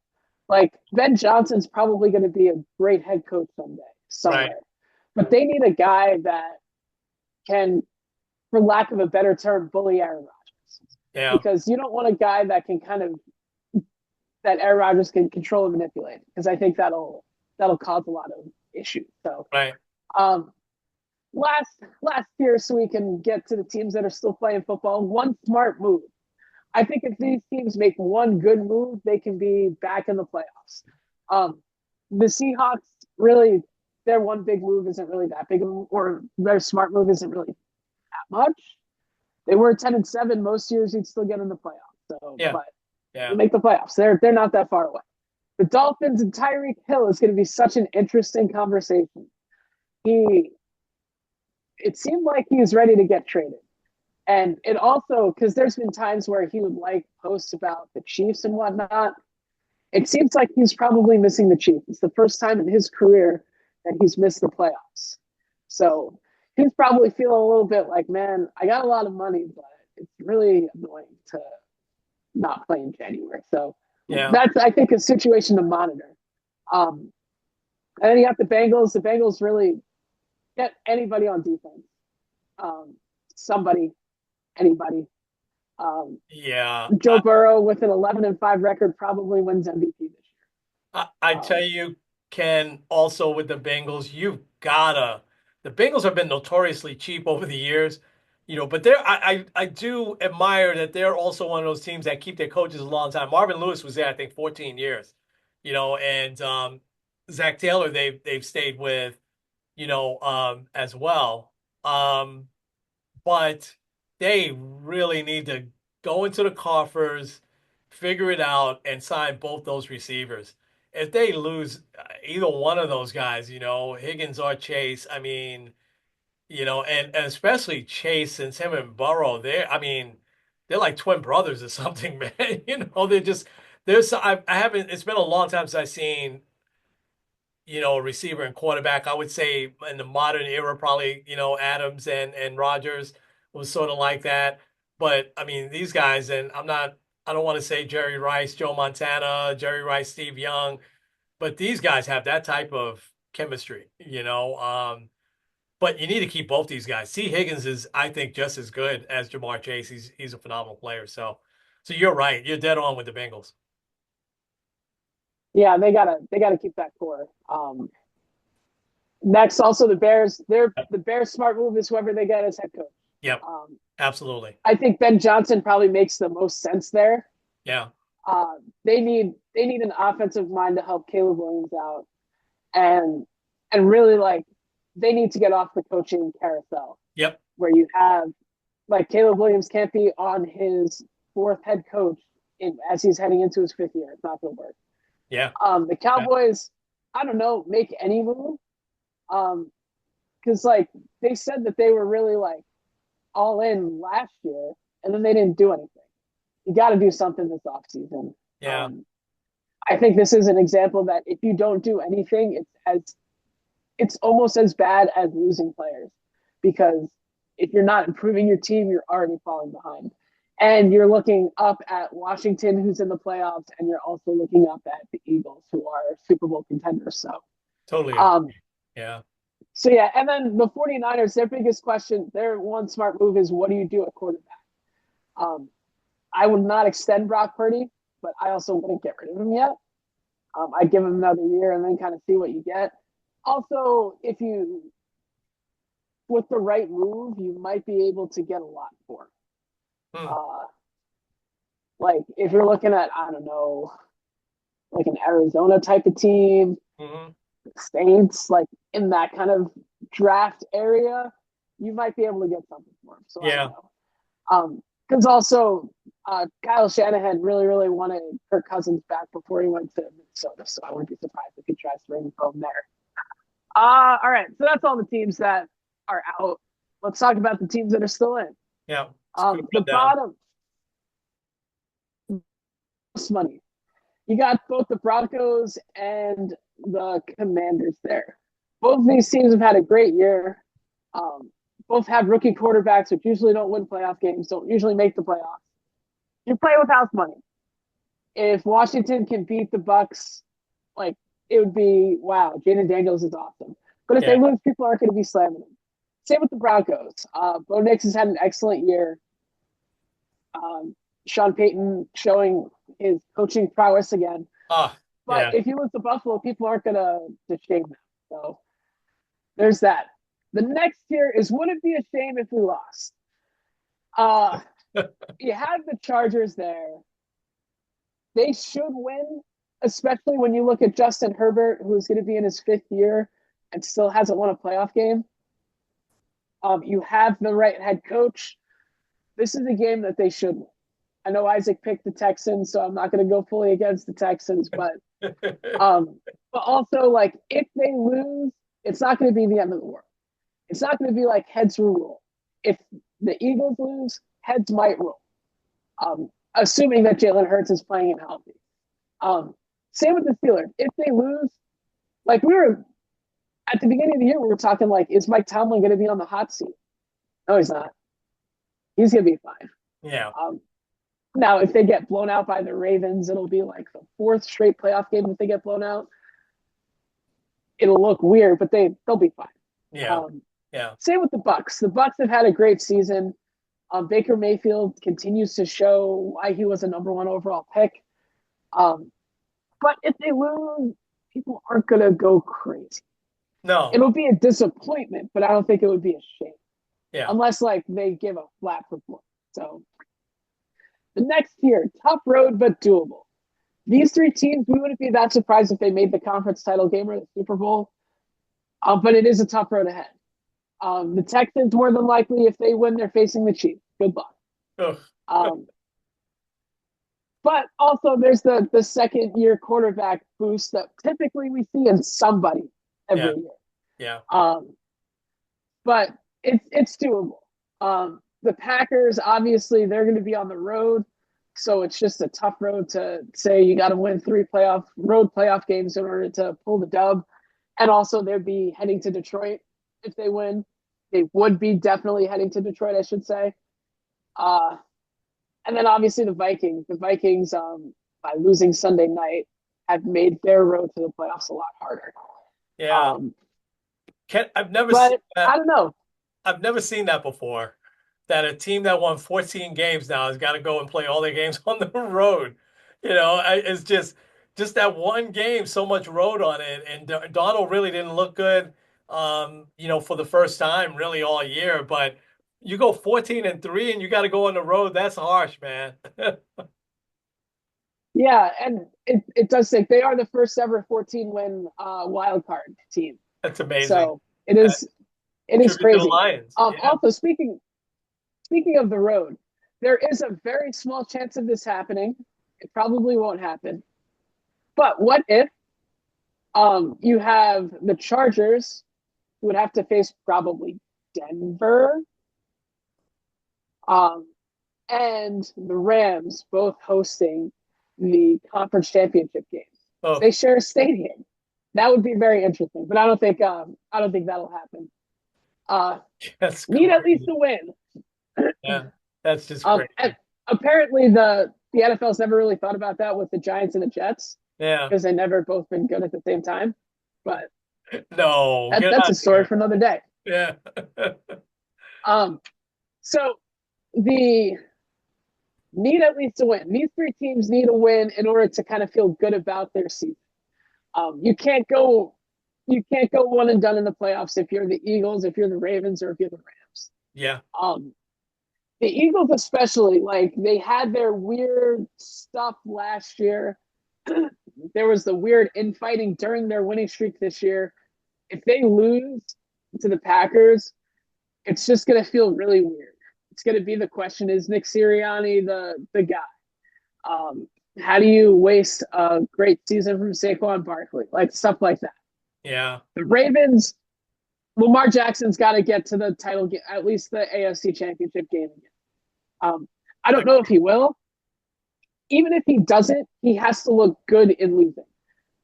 S2: like Ben Johnson's probably going to be a great head coach someday,
S1: right.
S2: somewhere, but they need a guy that can, for lack of a better term, bully Aaron Rodgers,
S1: Yeah,
S2: because you don't want a guy that can kind of that Aaron Rodgers can control and manipulate, because I think that'll cause a lot of issues. So,
S1: right.
S2: um, last year, so we can get to the teams that are still playing football. One smart move. I think if these teams make one good move, they can be back in the playoffs. Um, the Seahawks really, their one big move isn't really that big, or their smart move isn't really that much. They were 10-7 most years. You'd still get in the playoffs. So,
S1: Yeah,
S2: but you
S1: yeah.
S2: make the playoffs. They're not that far away. The Dolphins and Tyreek Hill is going to be such an interesting conversation. He, it seemed like he was ready to get traded. And it also, because there's been times where he would like posts about the Chiefs and whatnot. It seems like he's probably missing the Chiefs. It's the first time in his career that he's missed the playoffs. So he's probably feeling a little bit like, man, I got a lot of money, but it's really annoying to not play in January. So
S1: Yeah.
S2: that's, I think, a situation to monitor. Um, and then you got the Bengals. The Bengals really get anybody on defense. Um, Somebody, anybody. Um,
S1: Yeah.
S2: Joe Burrow with an 11-5 record probably wins MVP this
S1: I
S2: year.
S1: tell you, Ken, also with the Bengals, you've gotta. The Bengals have been notoriously cheap over the years, but I do admire that they're also one of those teams that keep their coaches a long time. Marvin Lewis was there, I think, 14 years, and Zach Taylor they've stayed with, as well. Um, but they really need to go into the coffers, figure it out, and sign both those receivers. If they lose either one of those guys, Higgins or Chase, I mean, and especially Chase, since him and Burrow, they're like twin brothers or something, man. They're just I haven't. It's been a long time since I've seen receiver and quarterback. I would say in the modern era, probably, Adams and Rogers was sort of like that. But I mean, these guys, and I don't want to say Jerry Rice, Joe Montana, Jerry Rice, Steve Young, but these guys have that type of chemistry, but you need to keep both these guys. T. Higgins is, I think, just as good as Jamar Chase. He's a phenomenal player. So you're right. You're dead on with the Bengals.
S2: Yeah, they gotta keep that core. Next, also the Bears. The Bears' smart move is whoever they get as head coach.
S1: Yep,
S2: Um,
S1: absolutely.
S2: I think Ben Johnson probably makes the most sense there.
S1: Yeah,
S2: They need an offensive mind to help Caleb Williams out, and really like they need to get off the coaching carousel
S1: yep,
S2: where you have like Caleb Williams can't be on his fourth head coach as he's heading into his fifth year. It's not going to work.
S1: yeah.
S2: The Cowboys, I don't know, make any move. Because like they said that they were really like all in last year, and then they didn't do anything. You got to do something this offseason.
S1: Yeah,
S2: Um, I think this is an example that if you don't do anything, it's almost as bad as losing players, because if you're not improving your team, you're already falling behind. And you're looking up at Washington, who's in the playoffs, and you're also looking up at the Eagles, who are Super Bowl contenders. So,
S1: totally agree.
S2: um,
S1: Yeah.
S2: so yeah, and then the 49ers, their biggest question, their one smart move is what do you do at quarterback? Um, I would not extend Brock Purdy, but I also wouldn't get rid of him yet. I'd give him another year and then kind of see what you get. Also, if you, with the right move, you might be able to get a lot more.
S1: Hmm.
S2: Uh, like if you're looking at, I don't know, like an Arizona type of team,
S1: Hmm.
S2: Saints, like in that kind of draft area, you might be able to get something for him. So I don't
S1: Yeah,
S2: know. Because also Kyle Shanahan really, really wanted Kirk Cousins back before he went to Minnesota. So I wouldn't be surprised if he tries to bring him home there. All right. So that's all the teams that are out. Let's talk about the teams that are still in.
S1: yeah. It's a good
S2: The
S1: rundown.
S2: bottom, most money. You got both the Broncos and the Commanders there. Both of these teams have had a great year. Um, both have rookie quarterbacks, which usually don't win playoff games, don't usually make the playoffs. You play with house money. If Washington can beat the Bucks, like it would be wow. Jaden Daniels is awesome. But if they
S1: Yeah.
S2: lose, people aren't going to be slamming them. Same with the Broncos. Bo Nix has had an excellent year. Um, Sean Payton showing his coaching prowess again.
S1: Ah,
S2: But
S1: yeah.
S2: if you lose to Buffalo, people aren't going to shame them. So there's that. The next tier is would it be a shame if we lost? Uh, you have the Chargers there. They should win, especially when you look at Justin Herbert, who's going to be in his 5th year and still hasn't won a playoff game. You have the right head coach. This is a game that they should win. I know Isaac picked the Texans, so I'm not going to go fully against the Texans, but also like if they lose, it's not going to be the end of the world. It's not going to be like heads will roll. If the Eagles lose, heads might roll. Assuming that Jalen Hurts is playing and healthy. Same with the Steelers. If they lose, like we were at the beginning of the year, we were talking like, is Mike Tomlin going to be on the hot seat? No, he's not. He's going to be fine.
S1: Yeah.
S2: Now, if they get blown out by the Ravens, it'll be like the 4th straight playoff game if they get blown out. It'll look weird, but they'll be fine.
S1: Yeah. Yeah.
S2: Same with the Bucks. The Bucks have had a great season. Baker Mayfield continues to show why he was a number 1 overall pick. But if they lose, people aren't going to go crazy.
S1: No.
S2: It'll be a disappointment, but I don't think it would be a shame.
S1: Yeah.
S2: Unless like they give a flat performance. So the next tier, tough road but doable. These 3 teams, we wouldn't be that surprised if they made the conference title game or the Super Bowl. But it is a tough road ahead. The Texans, more than likely, if they win, they're facing the Chiefs. Good luck. But also, there's the 2nd-year quarterback boost that typically we see in somebody every year.
S1: Yeah.
S2: But it's doable. The Packers, obviously, they're going to be on the road, so it's just a tough road to say you got to win 3 road playoff games in order to pull the dub. And also, they'd be heading to Detroit if they win. They would be definitely heading to Detroit, I should say. And then obviously the Vikings. The Vikings, by losing Sunday night, have made their road to the playoffs a lot harder.
S1: Yeah. I've never
S2: but
S1: seen that.
S2: I don't know.
S1: I've never seen that before. That a team that won 14 games now has got to go and play all their games on the road. It's just that one game, so much road on it. And Donald really didn't look good, for the first time really all year. But you go 14-3 and you got to go on the road. That's harsh, man.
S2: Yeah, and it does say they are the first ever 14-win wild card team.
S1: That's amazing.
S2: So it is crazy.
S1: The Lions.
S2: Also, speaking of the road, there is a very small chance of this happening. It probably won't happen. But what if you have the Chargers, who would have to face probably Denver, and the Rams both hosting the conference championship games.
S1: Oh.
S2: They share a stadium. That would be very interesting, but I don't think that'll happen. Need at least a win.
S1: Yeah, that's just crazy.
S2: And apparently the NFL's never really thought about that with the Giants and the Jets.
S1: Yeah,
S2: because they never both been good at the same time. But
S1: no,
S2: that's a story for another day.
S1: Yeah.
S2: So the need at least a win. These 3 teams need a win in order to kind of feel good about their season. You can't go one and done in the playoffs if you're the Eagles, if you're the Ravens, or if you're the Rams.
S1: Yeah.
S2: The Eagles especially, like they had their weird stuff last year. There was the weird infighting during their winning streak this year. If they lose to the Packers, it's just going to feel really weird. It's going to be the question, is Nick Sirianni the guy? How do you waste a great season from Saquon Barkley? Like stuff like that.
S1: Yeah.
S2: The Ravens, Lamar Jackson's got to get to the title game, at least the AFC Championship game again. I don't know if he will. Even if he doesn't, he has to look good in losing.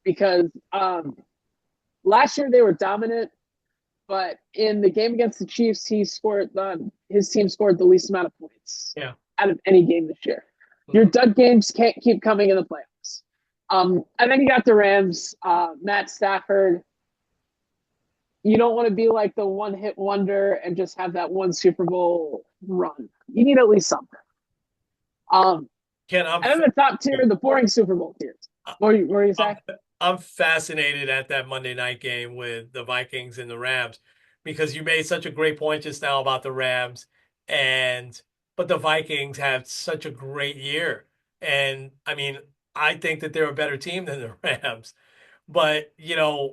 S2: because last year they were dominant, but in the game against the Chiefs, his team scored the least amount of points
S1: Yeah.
S2: out of any game this year. Your
S1: Hmm.
S2: dud games can't keep coming in the playoffs. And then you got the Rams, Matt Stafford. You don't want to be like the one hit wonder and just have that one Super Bowl run. You need at least something. Um,
S1: Ken, I'm
S2: and then the top tier, the boring Super Bowl tiers. What were you
S1: I'm
S2: say?
S1: I'm fascinated at that Monday night game with the Vikings and the Rams because you made such a great point just now about the Rams and but the Vikings have such a great year. And I mean, I think that they're a better team than the Rams. But,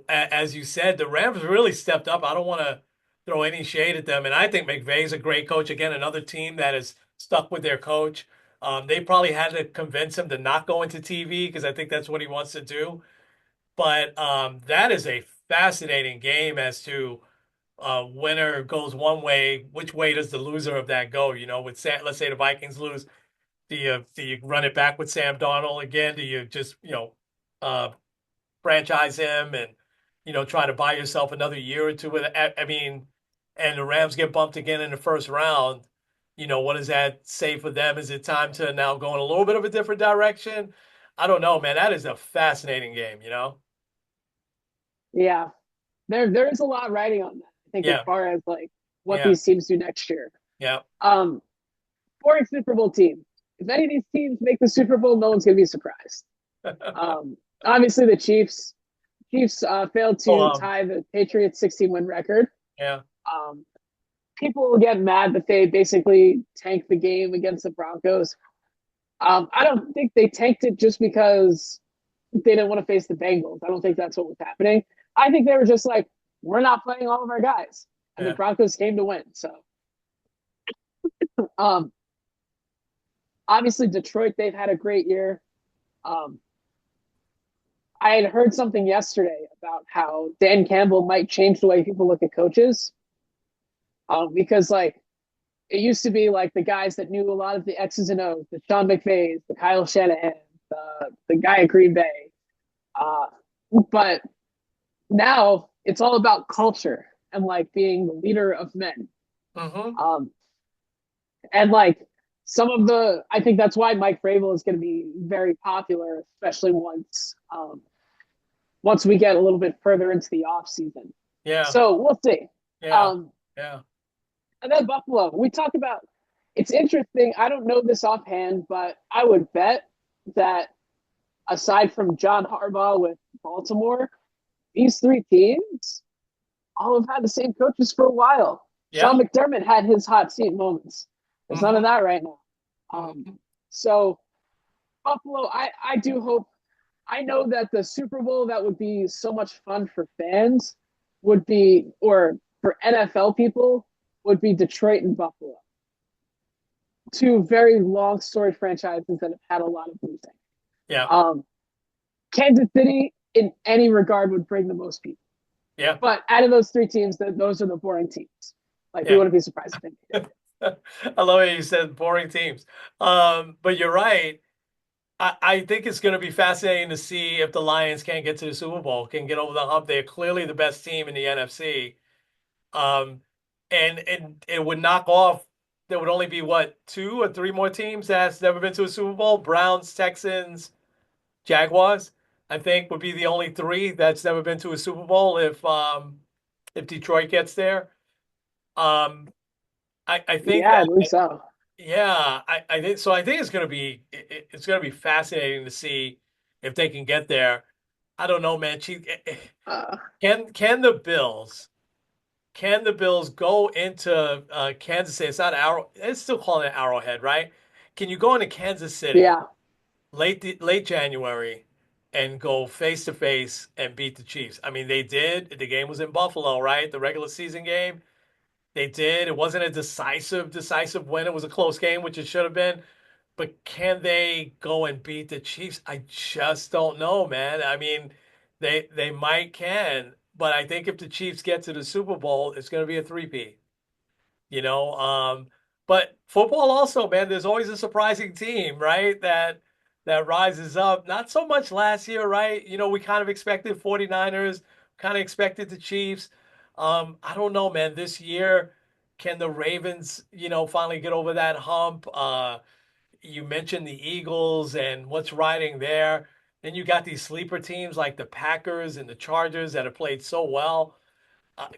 S1: as you said, the Rams really stepped up. I don't want to throw any shade at them. And I think McVay's a great coach. Again, another team that is stuck with their coach. They probably had to convince him to not go into TV because I think that's what he wants to do. But that is a fascinating game as to winner goes one way. Which way does the loser of that go? With let's say the Vikings lose, do you run it back with Sam Darnold again? Do you just uh, franchise him and try to buy yourself another year or two with it? I mean, and the Rams get bumped again in the first round. What does that say for them? Is it time to now go in a little bit of a different direction? I don't know, man. That is a fascinating game.
S2: Yeah, there is a lot riding on that. I think as
S1: Yeah,
S2: far as like what
S1: yeah,
S2: these teams do next year.
S1: yeah.
S2: Um, boring Super Bowl team. If any of these teams make the Super Bowl, no one's gonna be surprised. Obviously the Chiefs failed
S1: Oh,
S2: to tie the Patriots 16 win record.
S1: yeah,
S2: Um, People will get mad that they basically tanked the game against the Broncos. I don't think they tanked it just because they didn't want to face the Bengals. I don't think that's what was happening. I think they were just like, we're not playing all of our guys, and the
S1: yeah,
S2: Broncos came to win. So, um, obviously Detroit, they've had a great year. Um, I had heard something yesterday about how Dan Campbell might change the way people look at coaches. Because like it used to be like the guys that knew a lot of the X's and O's, the Sean McVays, the Kyle Shanahan, the guy at Green Bay. Uh, but now it's all about culture and like being the leader of men.
S1: hmm,
S2: Um, and like I think that's why Mike Vrabel is going to be very popular, especially once we get a little bit further into the off season.
S1: yeah,
S2: So we'll see.
S1: yeah,
S2: Um,
S1: yeah,
S2: and then Buffalo, we talked about. It's interesting. I don't know this offhand, but I would bet that aside from John Harbaugh with Baltimore, these three teams all have had the same coaches for a while.
S1: yeah.
S2: Sean McDermott had his hot seat moments. There's none
S1: Hmm.
S2: of that right now.
S1: Hmm.
S2: So Buffalo, I do hope. I know that the Super Bowl that would be so much fun for fans would be, or for NFL people, would be Detroit and Buffalo. Two very long story franchises that have had a lot of losing.
S1: Yeah,
S2: Um, Kansas City, in any regard, would bring the most people.
S1: yeah,
S2: But out of those three teams, those are the boring teams. Like, we
S1: yeah.
S2: wouldn't be surprised if they made it.
S1: I love how you said boring teams. But you're right. I think it's going to be fascinating to see if the Lions can get to the Super Bowl, can get over the hump. They're clearly the best team in the NFC. Um, and it would knock off. There would only be what, two or three more teams that's never been to a Super Bowl? Browns, Texans, Jaguars. I think would be the only three that's never been to a Super Bowl if Detroit gets there. Um, I think
S2: Yeah, I
S1: that.
S2: believe so.
S1: Yeah, I think so. I think it's gonna be fascinating to see if they can get there. I don't know, man.
S2: Uh,
S1: Can the Bills go into Kansas City? It's not Arrow. It's still calling it Arrowhead, right? Can you go into Kansas City
S2: yeah,
S1: late January and go face to face and beat the Chiefs? I mean, they did. The game was in Buffalo, right? The regular season game. They did. It wasn't a decisive win. It was a close game, which it should have been. But can they go and beat the Chiefs? I just don't know, man. I mean, they might can, but I think if the Chiefs get to the Super Bowl, it's going to be a three-peat, you know. But football also, man, there's always a surprising team, right? That that rises up. Not so much last year, right? We kind of expected 49ers, kind of expected the Chiefs. I don't know, man. This year, can the Ravens, finally get over that hump? You mentioned the Eagles and what's riding there. Then you got these sleeper teams like the Packers and the Chargers that have played so well.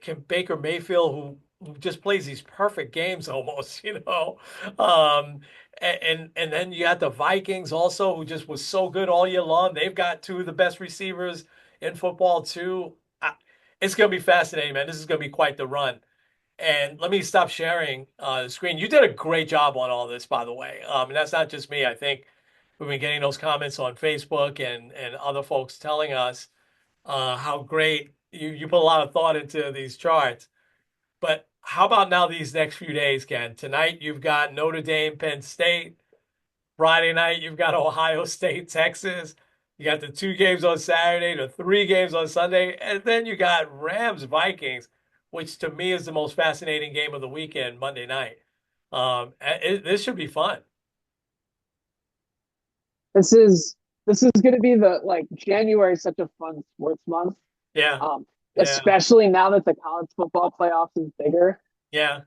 S1: Can Baker Mayfield, who just plays these perfect games almost, and then you got the Vikings also, who just was so good all year long. They've got two of the best receivers in football too. It's going to be fascinating, man. This is going to be quite the run. And let me stop sharing the screen. You did a great job on all this, by the way. And that's not just me. I think we've been getting those comments on Facebook and other folks telling us how great you put a lot of thought into these charts. But how about now these next few days, Ken? Tonight you've got Notre Dame, Penn State. Friday night you've got Ohio State, Texas. You got the two games on Saturday, the three games on Sunday, and then you got Rams, Vikings, which to me is the most fascinating game of the weekend, Monday night. This should be fun.
S2: This is this is going to be the like January is such a fun sports month.
S1: Yeah,
S2: Um,
S1: yeah,
S2: Especially now that the college football playoffs is bigger.
S1: yeah,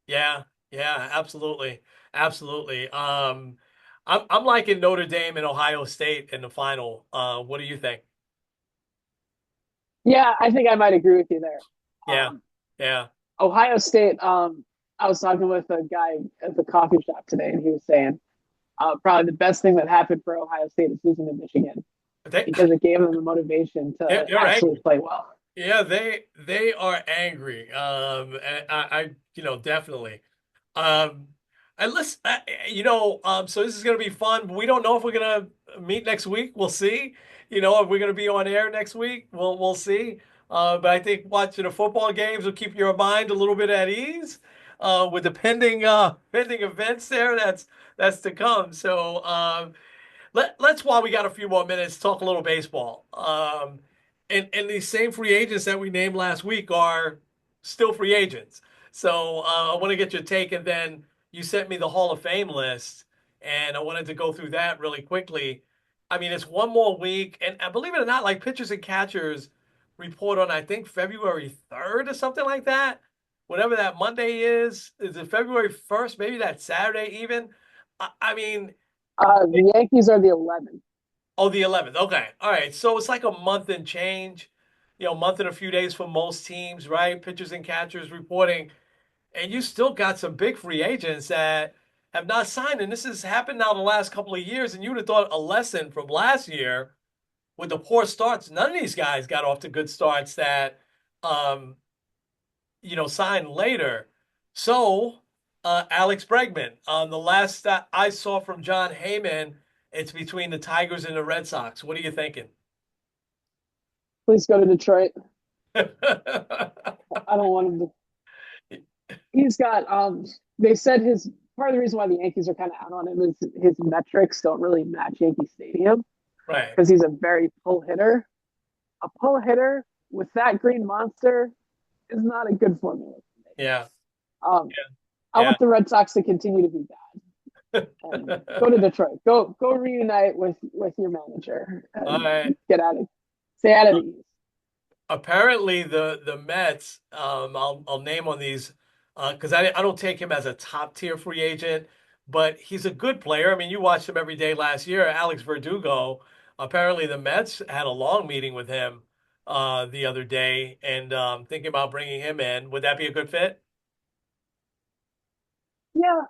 S1: yeah, yeah. Absolutely, absolutely. I'm liking Notre Dame and Ohio State in the final. What do you think?
S2: Yeah, I think I might agree with you there.
S1: Yeah,
S2: Um,
S1: yeah.
S2: Ohio State. I was talking with a guy at the coffee shop today, and he was saying probably the best thing that happened for Ohio State is losing to Michigan
S1: They,
S2: because it gave them the motivation to
S1: they're
S2: actually
S1: angry.
S2: play well.
S1: Yeah, they are angry. And definitely. Um, and listen, so this is gonna be fun. We don't know if we're gonna meet next week. We'll see. If we're gonna be on air next week, we'll see. But I think watching the football games will keep your mind a little bit at ease. With the pending events there, that's to come. So let's while we got a few more minutes talk a little baseball. And these same free agents that we named last week are still free agents. So I want to get your take, and then you sent me the Hall of Fame list, and I wanted to go through that really quickly. I mean, it's one more week, and believe it or not, like pitchers and catchers report on I think February 3rd or something like that. Whatever that Monday is it February 1st? Maybe that Saturday even. I mean.
S2: The Yankees are the 11th.
S1: Oh, the 11th. Okay. All right. So it's like a month and change, month and a few days for most teams, right? Pitchers and catchers reporting. And you still got some big free agents that have not signed. And this has happened now the last couple of years. And you would have thought a lesson from last year with the poor starts. None of these guys got off to good starts that, um, signed later. So, Alex Bregman, the last that I saw from John Heyman, it's between the Tigers and the Red Sox. What are you thinking?
S2: Please go to Detroit. I don't want him to. He's got. They said his part of the reason why the Yankees are kind of out on him is his metrics don't really match Yankee Stadium
S1: Right.
S2: because he's a very pull hitter. A pull hitter with that green monster is not a good formula.
S1: Yeah.
S2: Um, I
S1: Yeah.
S2: want the Red Sox to continue to be bad and go to Detroit. Go reunite with your manager
S1: All
S2: and
S1: right.
S2: get out of stay out of the East.
S1: Apparently, the Mets. I'll name on these because I don't take him as a top tier free agent, but he's a good player. I mean, you watched him every day last year. Alex Verdugo. Apparently, the Mets had a long meeting with him the other day, and thinking about bringing him in. Would that be a good fit?
S2: Yeah,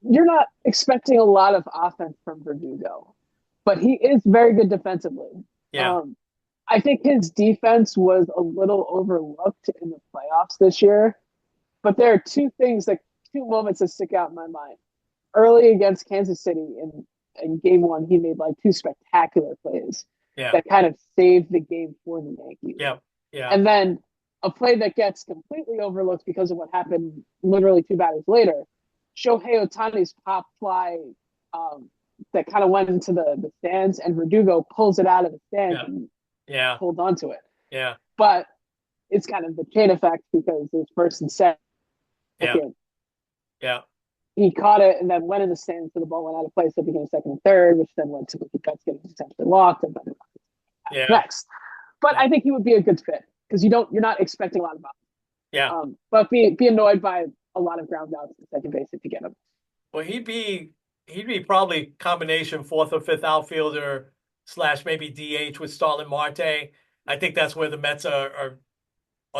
S2: you're not expecting a lot of offense from Verdugo, but he is very good defensively.
S1: Yeah.
S2: Um, I think his defense was a little overlooked in the playoffs this year, but there are two moments that stick out in my mind. Early against Kansas City in game one, he made like two spectacular plays
S1: Yeah.
S2: that kind of saved the game for the Yankees.
S1: Yeah. Yeah.
S2: And then a play that gets completely overlooked because of what happened literally two batters later. Shohei Otani's pop fly that kind of went into the stands, and Verdugo pulls it out of the stands
S1: Yeah.
S2: and
S1: Yeah.
S2: holds onto it.
S1: Yeah.
S2: But it's kind of the chain effect because there's first and second.
S1: Yeah. Yeah.
S2: he caught it and then went in the stands, so the ball went out of place. So it became second and third, which then led to the Jets getting potentially walked and then
S1: Yeah.
S2: next. But I think he would be a good fit because you're not expecting a lot of
S1: Yeah.
S2: but be annoyed by a lot of ground outs at second base if you get him.
S1: Well, he'd be probably combination fourth or fifth outfielder slash maybe DH with Starlin Marte. I think that's where the Mets are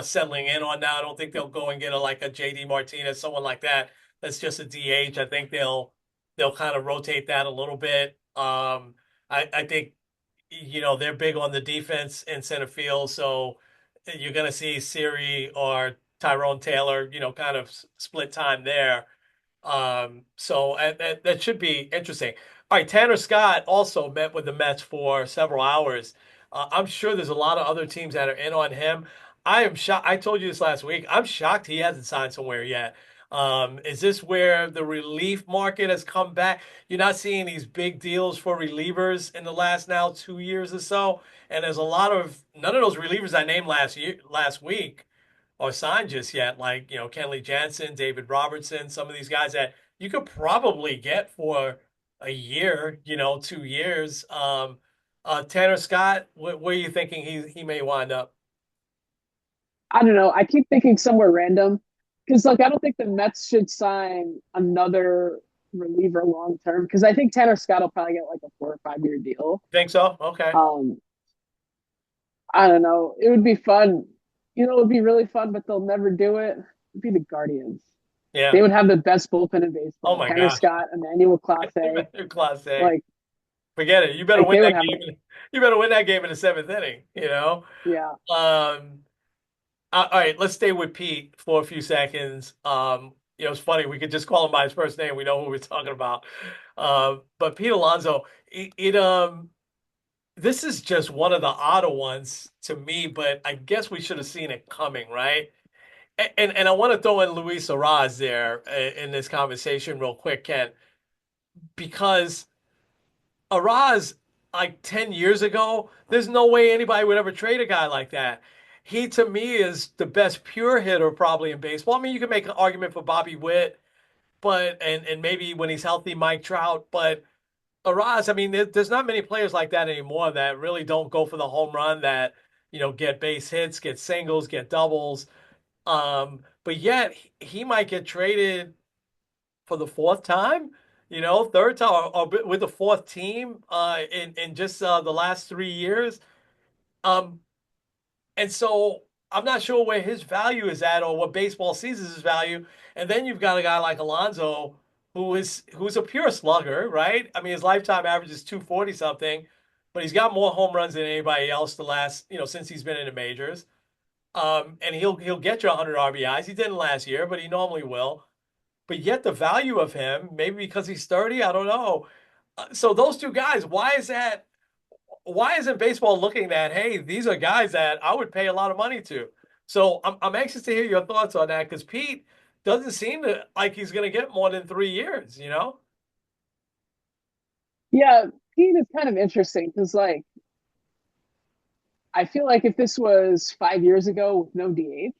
S1: settling in on now. I don't think they'll go and get like a JD Martinez, someone like that. That's just a DH. I think they'll kind of rotate that a little bit. I think they're big on the defense in center field, so you're going to see Siri or Tyrone Taylor, kind of split time there. So that should be interesting. All right, Tanner Scott also met with the Mets for several hours. I'm sure there's a lot of other teams that are in on him. I am shocked. I told you this last week. I'm shocked he hasn't signed somewhere yet. Is this where the relief market has come back? You're not seeing these big deals for relievers in the last now 2 years or so, and there's a lot of none of those relievers I named last week or signed just yet, like Kenley Jansen, David Robertson, some of these guys that you could probably get for a year, 2 years. Tanner Scott, where are you thinking he may wind up?
S2: I don't know. I keep thinking somewhere random because like I don't think the Mets should sign another reliever long term because I think Tanner Scott will probably get like a 4 or 5 year deal.
S1: Think so? Okay.
S2: Um, I don't know. It would be fun. It would be really fun, but they'll never do it. It'd be the Guardians.
S1: Yeah.
S2: They would have the best bullpen in
S1: Oh
S2: baseball.
S1: my
S2: Tanner
S1: gosh.
S2: Scott, Emmanuel Clase.
S1: Class A.
S2: Like,
S1: Forget it. You better
S2: like
S1: win
S2: they would
S1: that
S2: have
S1: game. You better win that game in the seventh inning.
S2: yeah.
S1: Um, all right, let's stay with Pete for a few seconds. It's funny. We could just call him by his first name. We know who we're talking about. But Pete Alonso, this is just one of the odder ones to me, but I guess we should have seen it coming, right? And I want to throw in Luis Arraez there in this conversation real quick, Ken, because Arraez, like 10 years ago, there's no way anybody would ever trade a guy like that. He, to me, is the best pure hitter probably in baseball. I mean, you can make an argument for Bobby Witt, but and maybe when he's healthy, Mike Trout, but Arraez, I mean, there's not many players like that anymore that really don't go for the home run, that get base hits, get singles, get doubles. But yet he might get traded for the fourth time, third time, or with the fourth team in just the last 3 years. Um, and so I'm not sure where his value is at or what baseball sees as his value. And then you've got a guy like Alonso who's a pure slugger, right? I mean, his lifetime average is 240 something, but he's got more home runs than anybody else the last, since he's been in the majors. And he'll get you 100 RBIs. He didn't last year, but he normally will. But yet the value of him, maybe because he's 30, I don't know. So those two guys, why is that? Why isn't baseball looking at, hey, these are guys that I would pay a lot of money to? So I'm anxious to hear your thoughts on that because Pete doesn't seem like he's going to get more than 3 years.
S2: Yeah, Pete is kind of interesting because like I feel like if this was 5 years ago with no DH,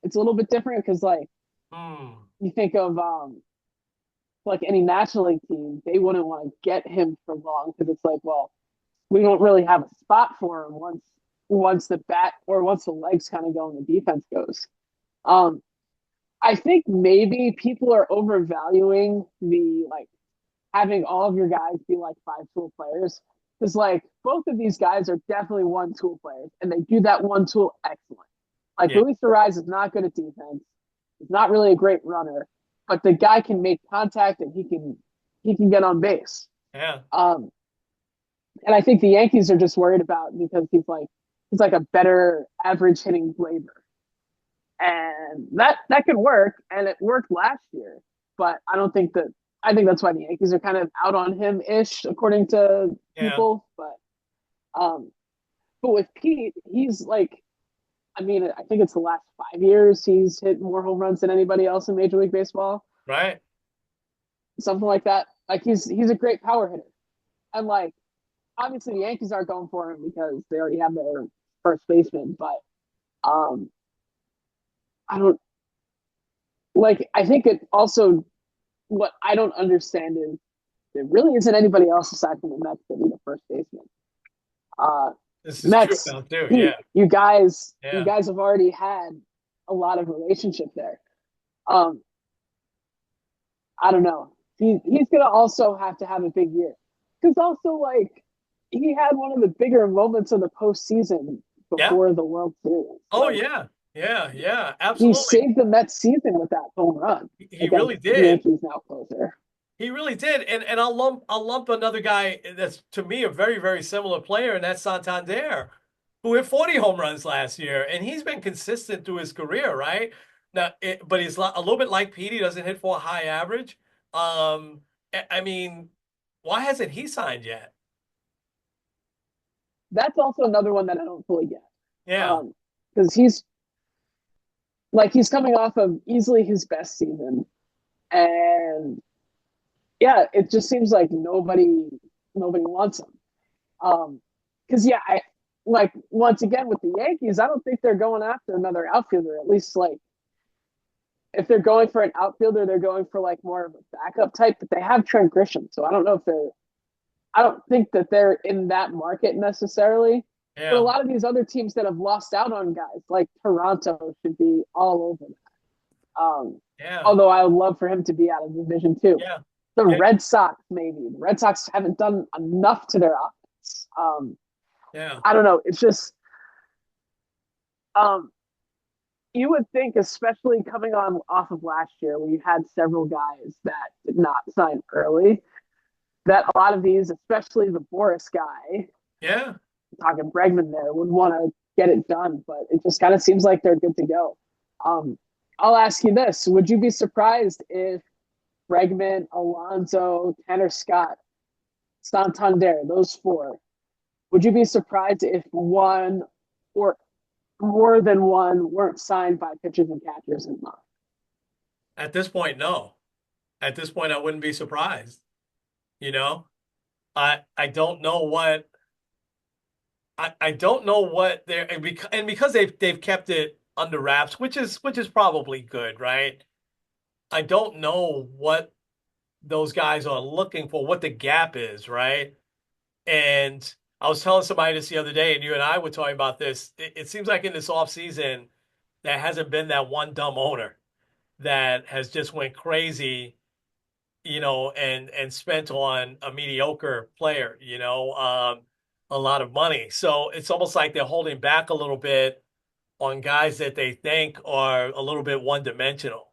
S2: it's a little bit different because like
S1: Hmm.
S2: you think of like any National League team, they wouldn't want to get him for long because it's like, well, we don't really have a spot for him once the bat or once the legs kind of go and the defense goes. Um, I think maybe people are overvaluing the like having all of your guys be like 5 tool players. Because like both of these guys are definitely 1 tool players, and they do that 1 tool excellent. Like
S1: Yeah.
S2: Luis Ariz is not good at defense. He's not really a great runner, but the guy can make contact and he can get on base.
S1: Yeah.
S2: Um, and I think the Yankees are just worried about because he's like a better average hitting labor, and that could work, and it worked last year. But I don't think that. I think that's why the Yankees are kind of out on him ish, according to
S1: Yeah.
S2: people. Um, but with Pete, he's like, I mean, I think it's the last 5 years he's hit more home runs than anybody else in Major League Baseball,
S1: Right.
S2: something like that. Like he's a great power hitter, and like obviously the Yankees aren't going for him because they already have their first baseman. But I don't like. I think it also what I don't understand is there really isn't anybody else aside from the Mets that need a first baseman. Uh,
S1: This is true
S2: Mets,
S1: now too.
S2: you
S1: Yeah,
S2: you
S1: yeah,
S2: guys have already had a lot of relationship there. Um, I don't know. He's gonna also have to have a big year because also like he had one of the bigger moments of the postseason
S1: yeah.
S2: before the World Series.
S1: Oh
S2: Like
S1: yeah, yeah, yeah.
S2: he
S1: Absolutely.
S2: saved the Mets season with that home run
S1: He really
S2: against the
S1: did.
S2: Yankees now closer.
S1: He really did. And I'll lump another guy that's to me a very, very similar player, and that's Santander, who hit 40 home runs last year. And he's been consistent through his career, right? Now, but he's a little bit like Pete. He doesn't hit for a high average. I mean, why hasn't he signed yet?
S2: That's also another one that I don't fully get.
S1: Yeah,
S2: Um, because he's coming off of easily his best season, and yeah, it just seems like nobody wants him. Because yeah, I like once again with the Yankees, I don't think they're going after another outfielder. At least like if they're going for an outfielder, they're going for like more of a backup type. But they have Trent Grisham, so I don't know if they're. I don't think that they're in that market necessarily. But a
S1: yeah,
S2: lot of these other teams that have lost out on guys like Toronto should be all over that.
S1: yeah,
S2: Although I would love for him to be out of division too.
S1: yeah,
S2: The
S1: yeah,
S2: Red Sox, maybe. The Red Sox haven't done enough to their offense.
S1: yeah.
S2: I don't know. It's just um, you would think, especially coming on off of last year, where you had several guys that did not sign early, that a lot of these, especially the Boris guy,
S1: Yeah.
S2: talking Bregman there, would want to get it done. But it just kind of seems like they're good to go. Um, I'll ask you this: would you be surprised if Bregman, Alonso, Tanner Scott, Santander, those four, would you be surprised if one or more than one weren't signed by pitchers and catchers in mind?
S1: At this point, no. At this point, I wouldn't be surprised. You know, I don't know what I don't know what they're and because they've kept it under wraps, which is probably good, right? I don't know what those guys are looking for, what the gap is, right? And I was telling somebody this the other day, and you and I were talking about this. It seems like in this offseason, there hasn't been that one dumb owner that has just went crazy, and spent on a mediocre player, a lot of money. So it's almost like they're holding back a little bit on guys that they think are a little bit one dimensional.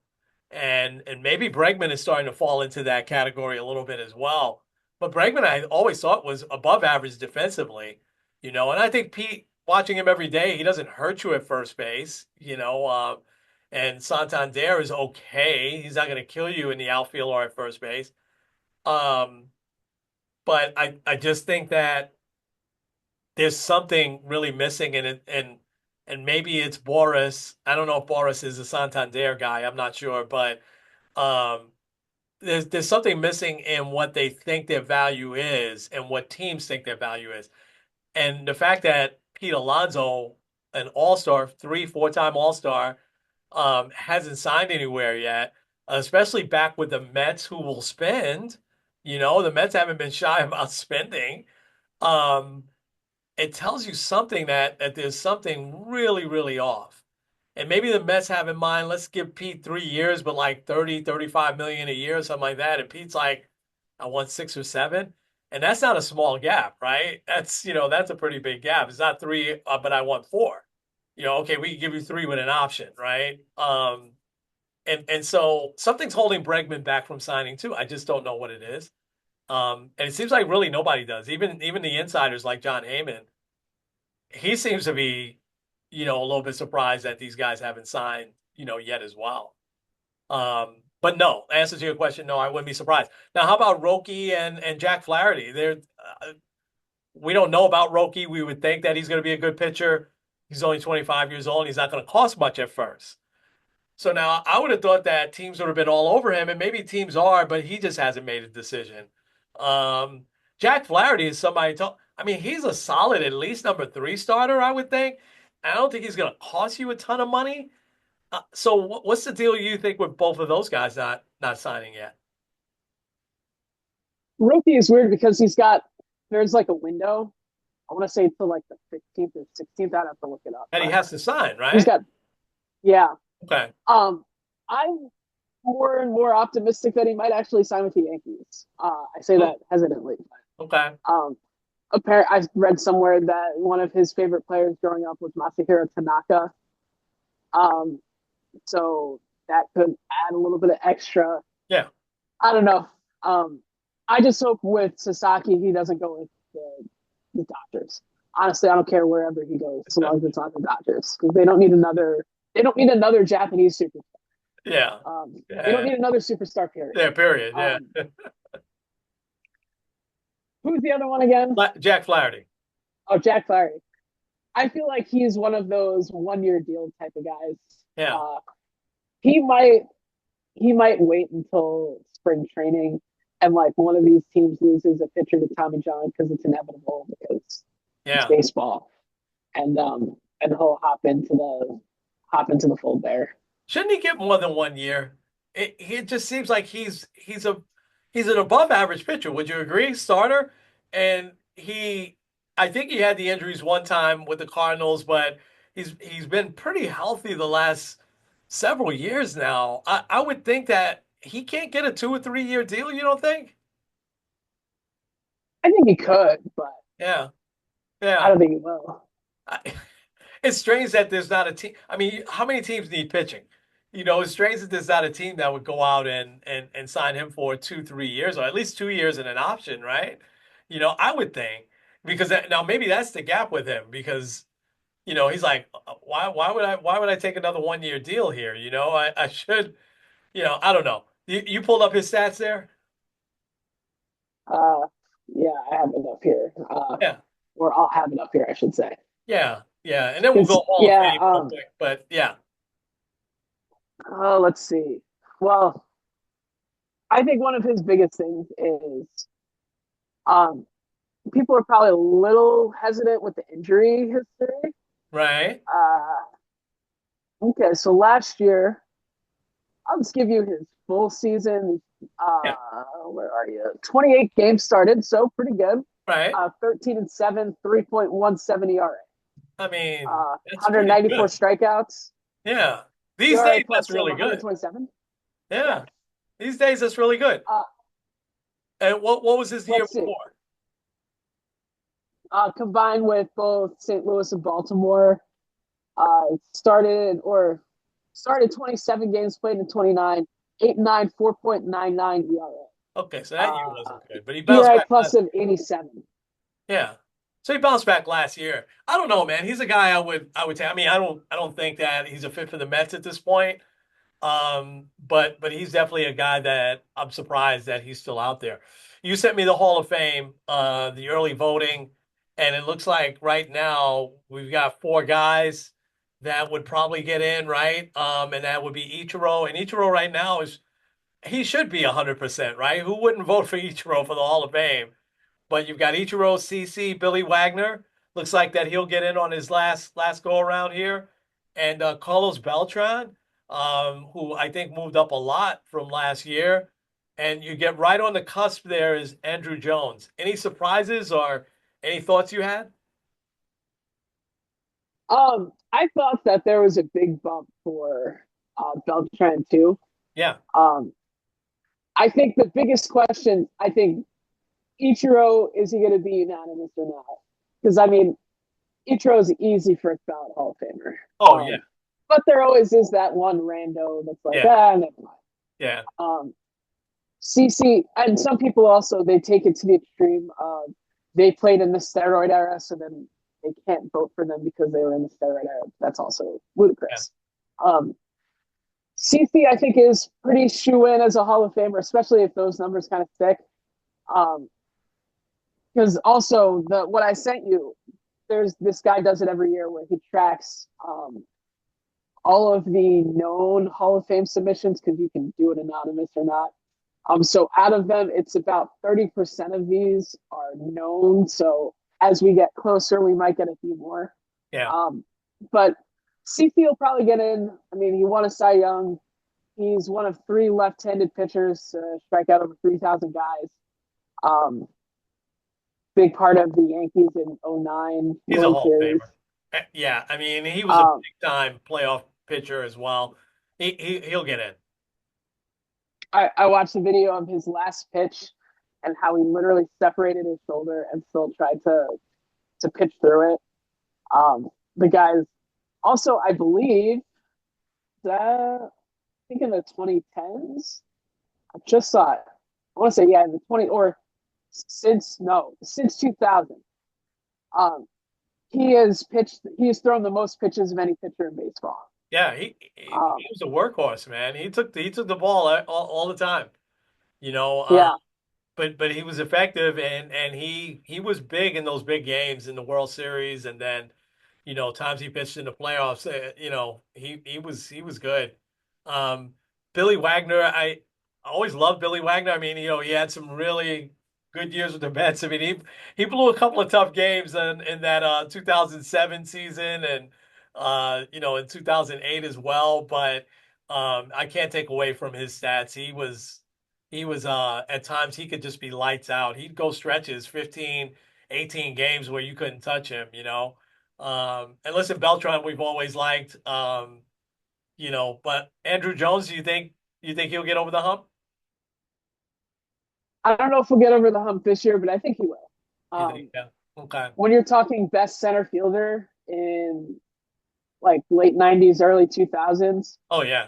S1: And maybe Bregman is starting to fall into that category a little bit as well. But Bregman, I always thought was above average defensively, and I think Pete, watching him every day, he doesn't hurt you at first base, and Santander is okay. He's not going to kill you in the outfield or at first base. Um, but I just think that there's something really missing in it, and maybe it's Boris. I don't know if Boris is a Santander guy. I'm not sure, but um, there's something missing in what they think their value is and what teams think their value is. And the fact that Pete Alonso, an all-star, 4-time all-star, hasn't signed anywhere yet, especially back with the Mets who will spend. The Mets haven't been shy about spending. Um, it tells you something that there's something really, really off. And maybe the Mets have in mind, let's give Pete 3 years, but like 30, 35 million a year or something like that. And Pete's like, I want 6 or 7. And that's not a small gap, right? That's a pretty big gap. It's not three, but I want 4. Okay, we can give you 3 with an option, right? And so something's holding Bregman back from signing too. I just don't know what it is. And it seems like really nobody does. Even the insiders like John Heyman, he seems to be, a little bit surprised that these guys haven't signed, yet as well. But no, answer to your question, no, I wouldn't be surprised. Now, how about Roki and Jack Flaherty? We don't know about Roki. We would think that he's going to be a good pitcher. He's only 25 years old, and he's not going to cost much at first. So now I would have thought that teams would have been all over him, and maybe teams are, but he just hasn't made a decision. Um, Jack Flaherty is somebody. I mean, he's a solid, at least number 3 starter, I would think. I don't think he's going to cost you a ton of money. So what's the deal you think with both of those guys not signing yet?
S2: rookie is weird because there's like a window. I want to say till like the 15th or 16th. I'd have to look it up,
S1: that he
S2: but
S1: has to sign,
S2: he's
S1: right?
S2: got, yeah.
S1: Okay.
S2: I'm more and more optimistic that he might actually sign with the Yankees. I say
S1: Hmm.
S2: that hesitantly.
S1: Okay.
S2: I've read somewhere that one of his favorite players growing up was Masahiro Tanaka. Um, so that could add a little bit of extra.
S1: Yeah.
S2: I don't know. Um, I just hope with Sasaki he doesn't go with the Dodgers. Honestly, I don't care wherever he goes, so long as it's not the Dodgers, because they don't need another. They don't need another Japanese superstar.
S1: Yeah.
S2: They don't
S1: Yeah.
S2: need another superstar. Period.
S1: Yeah. Period. Yeah.
S2: Um, who's the other one again?
S1: Jack Flaherty.
S2: Oh, Jack Flaherty. I feel like he's one of those 1 year deal type of guys.
S1: Yeah.
S2: Uh, he might he might wait until spring training and like one of these teams loses a pitcher to Tommy John because it's inevitable because it's
S1: Yeah.
S2: baseball and he'll hop into the fold there.
S1: Shouldn't he get more than 1 year? It just seems like he's an above average pitcher. Would you agree? Starter, and I think he had the injuries one time with the Cardinals, but he's been pretty healthy the last several years now. I would think that he can't get a 2 or 3 year deal. You don't think?
S2: I think he could, but
S1: Yeah,
S2: I
S1: yeah.
S2: don't think he will.
S1: I, it's strange that there's not a team. I mean, how many teams need pitching? It's strange that there's not a team that would go out and sign him for 2, 3 years, or at least 2 years and an option, right? I would think because now maybe that's the gap with him because he's like, why would I take another 1 year deal here? I should, I don't know. You pulled up his stats there?
S2: Uh, yeah, I have it up here,
S1: Yeah,
S2: or I'll have it up here, I should say.
S1: yeah, yeah. And then we'll
S2: It's
S1: go Hall of
S2: yeah.
S1: Fame real quick, but yeah,
S2: Let's see. Well, I think one of his biggest things is um, people are probably a little hesitant with the injury history.
S1: right.
S2: Okay, so last year, I'll just give you his full season.
S1: Yeah,
S2: Where are you? 28 games started, so pretty good.
S1: right.
S2: 13 and 7, 3.17 ERA.
S1: I mean, that's pretty
S2: 194
S1: good.
S2: strikeouts.
S1: Yeah. These
S2: ERA
S1: days, that's
S2: plus of
S1: really good.
S2: 127. Yeah.
S1: Yeah. These days, that's really good.
S2: Uh,
S1: And what was his year
S2: let's see.
S1: before?
S2: Combined with both St. Louis and Baltimore, started 27 games, played in 29, 8-9, 4.99
S1: Okay, so that year
S2: ERA.
S1: wasn't good, but he bounced
S2: ERA
S1: back
S2: plus
S1: last
S2: of
S1: year.
S2: 87.
S1: Yeah. So he bounced back last year. I don't know, man. He's a guy I would say. I mean, I don't think that he's a fit for the Mets at this point. But he's definitely a guy that I'm surprised that he's still out there. You sent me the Hall of Fame, the early voting, and it looks like right now we've got four guys that would probably get in, right? And that would be Ichiro, and Ichiro right now he should be 100%, right? Who wouldn't vote for Ichiro for the Hall of Fame? But you've got Ichiro, CC, Billy Wagner. Looks like that he'll get in on his last go around here, and Carlos Beltran, who I think moved up a lot from last year. And you get right on the cusp there is Andrew Jones. Any surprises or any thoughts you had?
S2: I thought that there was a big bump for Beltran too.
S1: Yeah,
S2: Um, I think the biggest question, I think Ichiro, is he going to be unanimous or not? Because I mean, Ichiro is easy for a ballot Hall of Famer.
S1: oh yeah,
S2: But there always is that one rando that's like,
S1: yeah,
S2: never mind.
S1: yeah,
S2: CC, and some people also they take it to the extreme of they played in the steroid era, so then they can't vote for them because they were in the steroid era. That's also
S1: yeah,
S2: ludicrous. Um, CC, I think, is pretty shoe in as a Hall of Famer, especially if those numbers kind of stick. Um, because also the what I sent you, there's this guy does it every year where he tracks all of the known Hall of Fame submissions because you can do it anonymous or not. So out of them, it's about 30% of these are known. So as we get closer, we might get a few more.
S1: yeah,
S2: Um, but CP will probably get in. I mean, he won a Cy Young. He's one of three left-handed pitchers to strike out over 3,000 guys.
S4: Um, big part of the Yankees in '09
S1: He's a
S4: World
S1: Hall of
S4: Series.
S1: Famer. Yeah, I mean, he was a
S4: Um,
S1: big time playoff pitcher as well. He'll get in.
S4: I watched the video of his last pitch and how he literally separated his shoulder and still tried to pitch through it. The guys also, I believe, that I think in the 2010s, I just saw it. I want to say yeah, in the 20 or since 2000. Um, he has pitched. He has thrown the most pitches of any pitcher in baseball.
S1: Yeah, he
S4: Um,
S1: was a workhorse, man. He took the ball all the time. You know,
S4: yeah,
S1: but he was effective and he was big in those big games in the World Series and then times he pitched in the playoffs. He was good. Um, Billy Wagner, I always loved Billy Wagner. I mean, he had some really good years with the Mets. I mean, he blew a couple of tough games in that 2007 season and in 2008 as well. But I can't take away from his stats. He was at times he could just be lights out. He'd go stretches, 15, 18 games where you couldn't touch him. And listen, Beltran, we've always liked. But Andrew Jones, do you think he'll get over the hump?
S4: I don't know if we'll get over the hump this year, but I think he will.
S1: You think, yeah. Okay.
S4: When you're talking best center fielder in like late '90s, early 2000s,
S1: Oh yeah.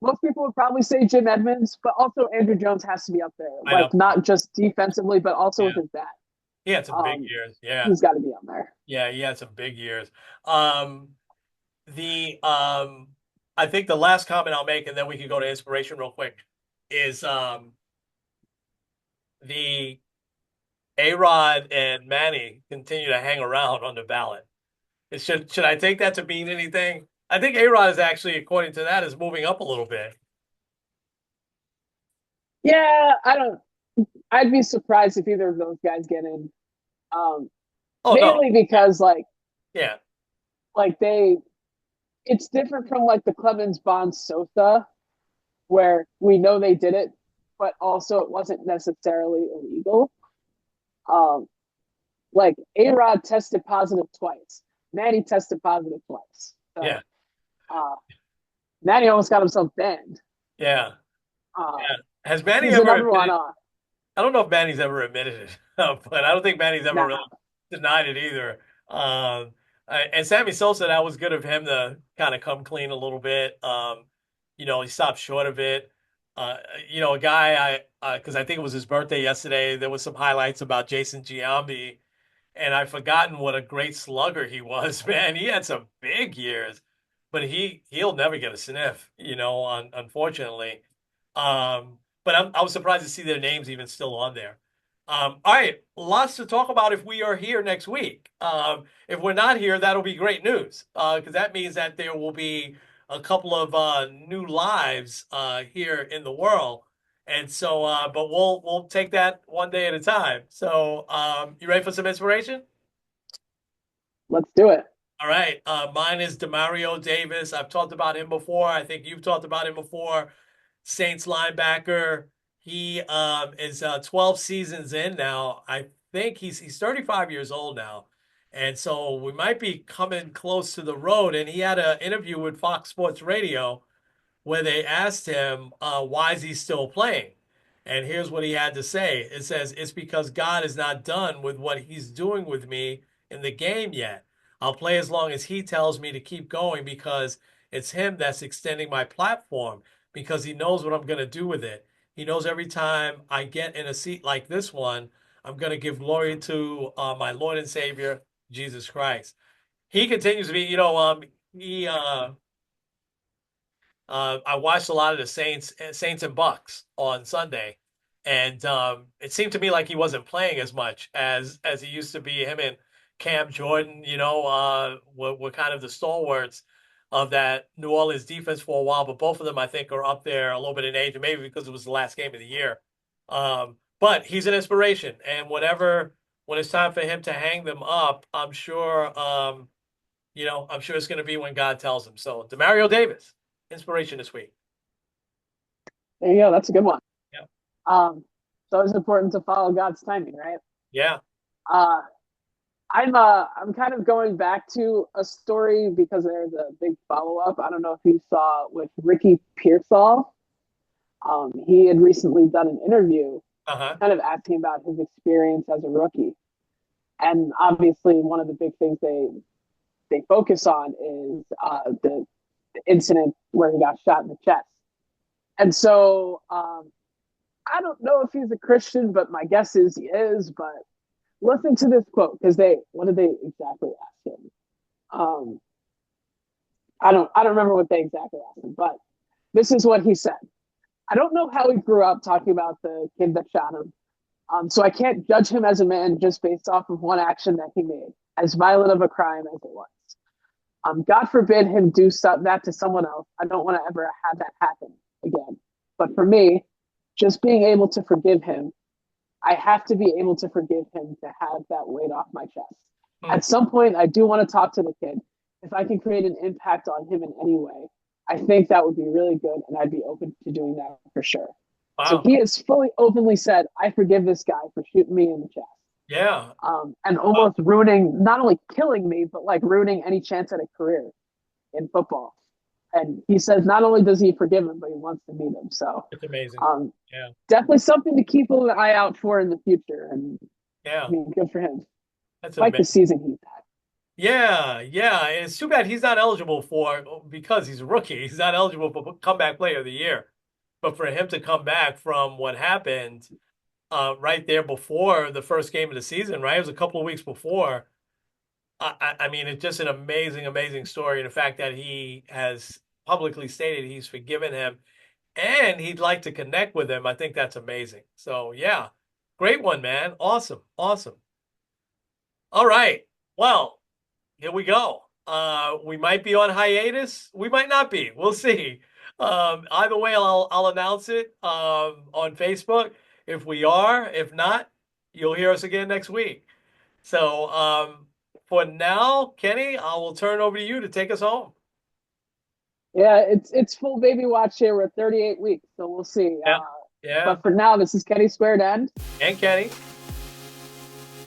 S4: most people would probably say Jim Edmonds, but also Andrew Jones has to be up there.
S1: I know.
S4: Like not just defensively, but also with
S1: Yeah.
S4: his bat.
S1: He had some big
S4: Um,
S1: years. Yeah.
S4: he's got to be on there.
S1: Yeah, he had some big years. Um the I think the last comment I'll make, and then we can go to inspiration real quick, is the A-Rod and Manny continue to hang around on the ballot. Should I take that to mean anything? I think A-Rod is actually, according to that, is moving up a little bit.
S4: Yeah, I don't. I'd be surprised if either of those guys get in. Um,
S1: Oh no,
S4: mainly because
S1: yeah,
S4: like they, it's different from like the Clemens Bond Sosa, where we know they did it, but also it wasn't necessarily illegal. Um, like A Rod tested positive twice. Manny tested positive twice.
S1: yeah,
S4: So Manny almost got himself banned.
S1: yeah,
S4: Uh,
S1: yeah. Has Manny
S4: he's
S1: ever
S4: another one.
S1: admitted? I don't know if Manny's ever admitted it, but I don't think Manny's ever really
S4: Nah,
S1: denied it either. And Sammy Sosa, that was good of him to kind of come clean a little bit. He stopped short of it. Uh, a guy because I think it was his birthday yesterday. There was some highlights about Jason Giambi, and I've forgotten what a great slugger he was, man. He had some big years, but he'll never get a sniff, unfortunately. But I was surprised to see their names even still on there. All right, lots to talk about if we are here next week. If we're not here, that'll be great news because that means that there will be a couple of new lives here in the world. And so, but we'll take that one day at a time. So, you ready for some inspiration?
S4: let's do it.
S1: All right. Mine is Demario Davis. I've talked about him before. I think you've talked about him before. Saints linebacker. He is 12 seasons in now. I think he's 35 years old now. And so we might be coming close to the road. And he had an interview with Fox Sports Radio where they asked him, why is he still playing? And here's what he had to say. It says, it's because God is not done with what he's doing with me in the game yet. I'll play as long as he tells me to keep going because it's him that's extending my platform because he knows what I'm going to do with it. He knows every time I get in a seat like this one, I'm going to give glory to my Lord and Savior, Jesus Christ. He continues to be, I watched a lot of the Saints and Bucks on Sunday, and it seemed to me like he wasn't playing as much as he used to be. Him and Cam Jordan, were kind of the stalwarts of that New Orleans defense for a while. But both of them, I think, are up there a little bit in age, and maybe because it was the last game of the year. But he's an inspiration, and when it's time for him to hang them up, I'm sure. I'm sure it's going to be when God tells him. So, Demario Davis, inspiration this week.
S4: There you go. That's a good one.
S1: Yeah.
S4: Um, it's always important to follow God's timing, right?
S1: Yeah.
S4: Uh, I'm kind of going back to a story because there's a big follow up. I don't know if you saw with Ricky Pearsall. He had recently done an interview,
S1: Uh-huh.
S4: kind of asking about his experience as a rookie, and obviously one of the big things they focus on is the incident where he got shot in the chest. And so I don't know if he's a Christian, but my guess is he is. But listen to this quote because what did they exactly ask him? Um, I don't remember what they exactly asked him, but this is what he said. I don't know how he grew up talking about the kid that shot him. So I can't judge him as a man just based off of one action that he made, as violent of a crime as it was. God forbid him do that to someone else. I don't want to ever have that happen again. But for me, just being able to forgive him, I have to be able to forgive him to have that weight off my chest.
S1: Hmm.
S4: At some point, I do want to talk to the kid. If I can create an impact on him in any way, I think that would be really good, and I'd be open to doing that for sure. So
S1: Wow.
S4: he has fully openly said, I forgive this guy for shooting me in the chest.
S1: Yeah.
S4: And almost ruining, not only killing me, but like ruining any chance at a career in football. And he says not only does he forgive him, but he wants to meet him. So
S1: It's amazing. Yeah.
S4: definitely something to keep an eye out for in the future. And I
S1: Yeah.
S4: mean, good for him.
S1: That's
S4: Like the
S1: amazing.
S4: season he's had.
S1: Yeah, yeah. It's too bad he's not eligible for because he's a rookie. He's not eligible for comeback player of the year. But for him to come back from what happened right there before the first game of the season, right? It was a couple of weeks before. I mean, it's just an amazing, amazing story. And the fact that he has publicly stated he's forgiven him and he'd like to connect with him, I think that's amazing. So, yeah, great one, man. Awesome, awesome. All right. Well, here we go. We might be on hiatus. We might not be. We'll see. Either way, I'll announce it on Facebook if we are. If not, you'll hear us again next week. So for now, Kenny, I will turn over to you to take us home.
S4: Yeah, it's full baby watch here. We're 38 weeks, so we'll see.
S1: Yeah, yeah.
S4: But for now, this is Kenny Squared End
S1: And Kenny.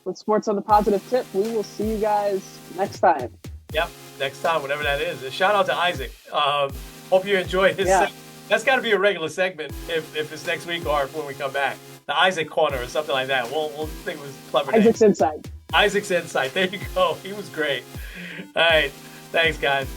S4: with Sports on the Positive Tip. We will see you guys next time.
S1: Yep. Next time, whatever that is. And shout out to Isaac. Hope you enjoyed his.
S4: Yeah.
S1: That's got to be a regular segment if it's next week or when we come back. The Isaac Corner or something like that. We'll think it was clever.
S4: Isaac's
S1: name.
S4: Insight.
S1: Isaac's Insight. There you go. He was great. All right. Thanks, guys.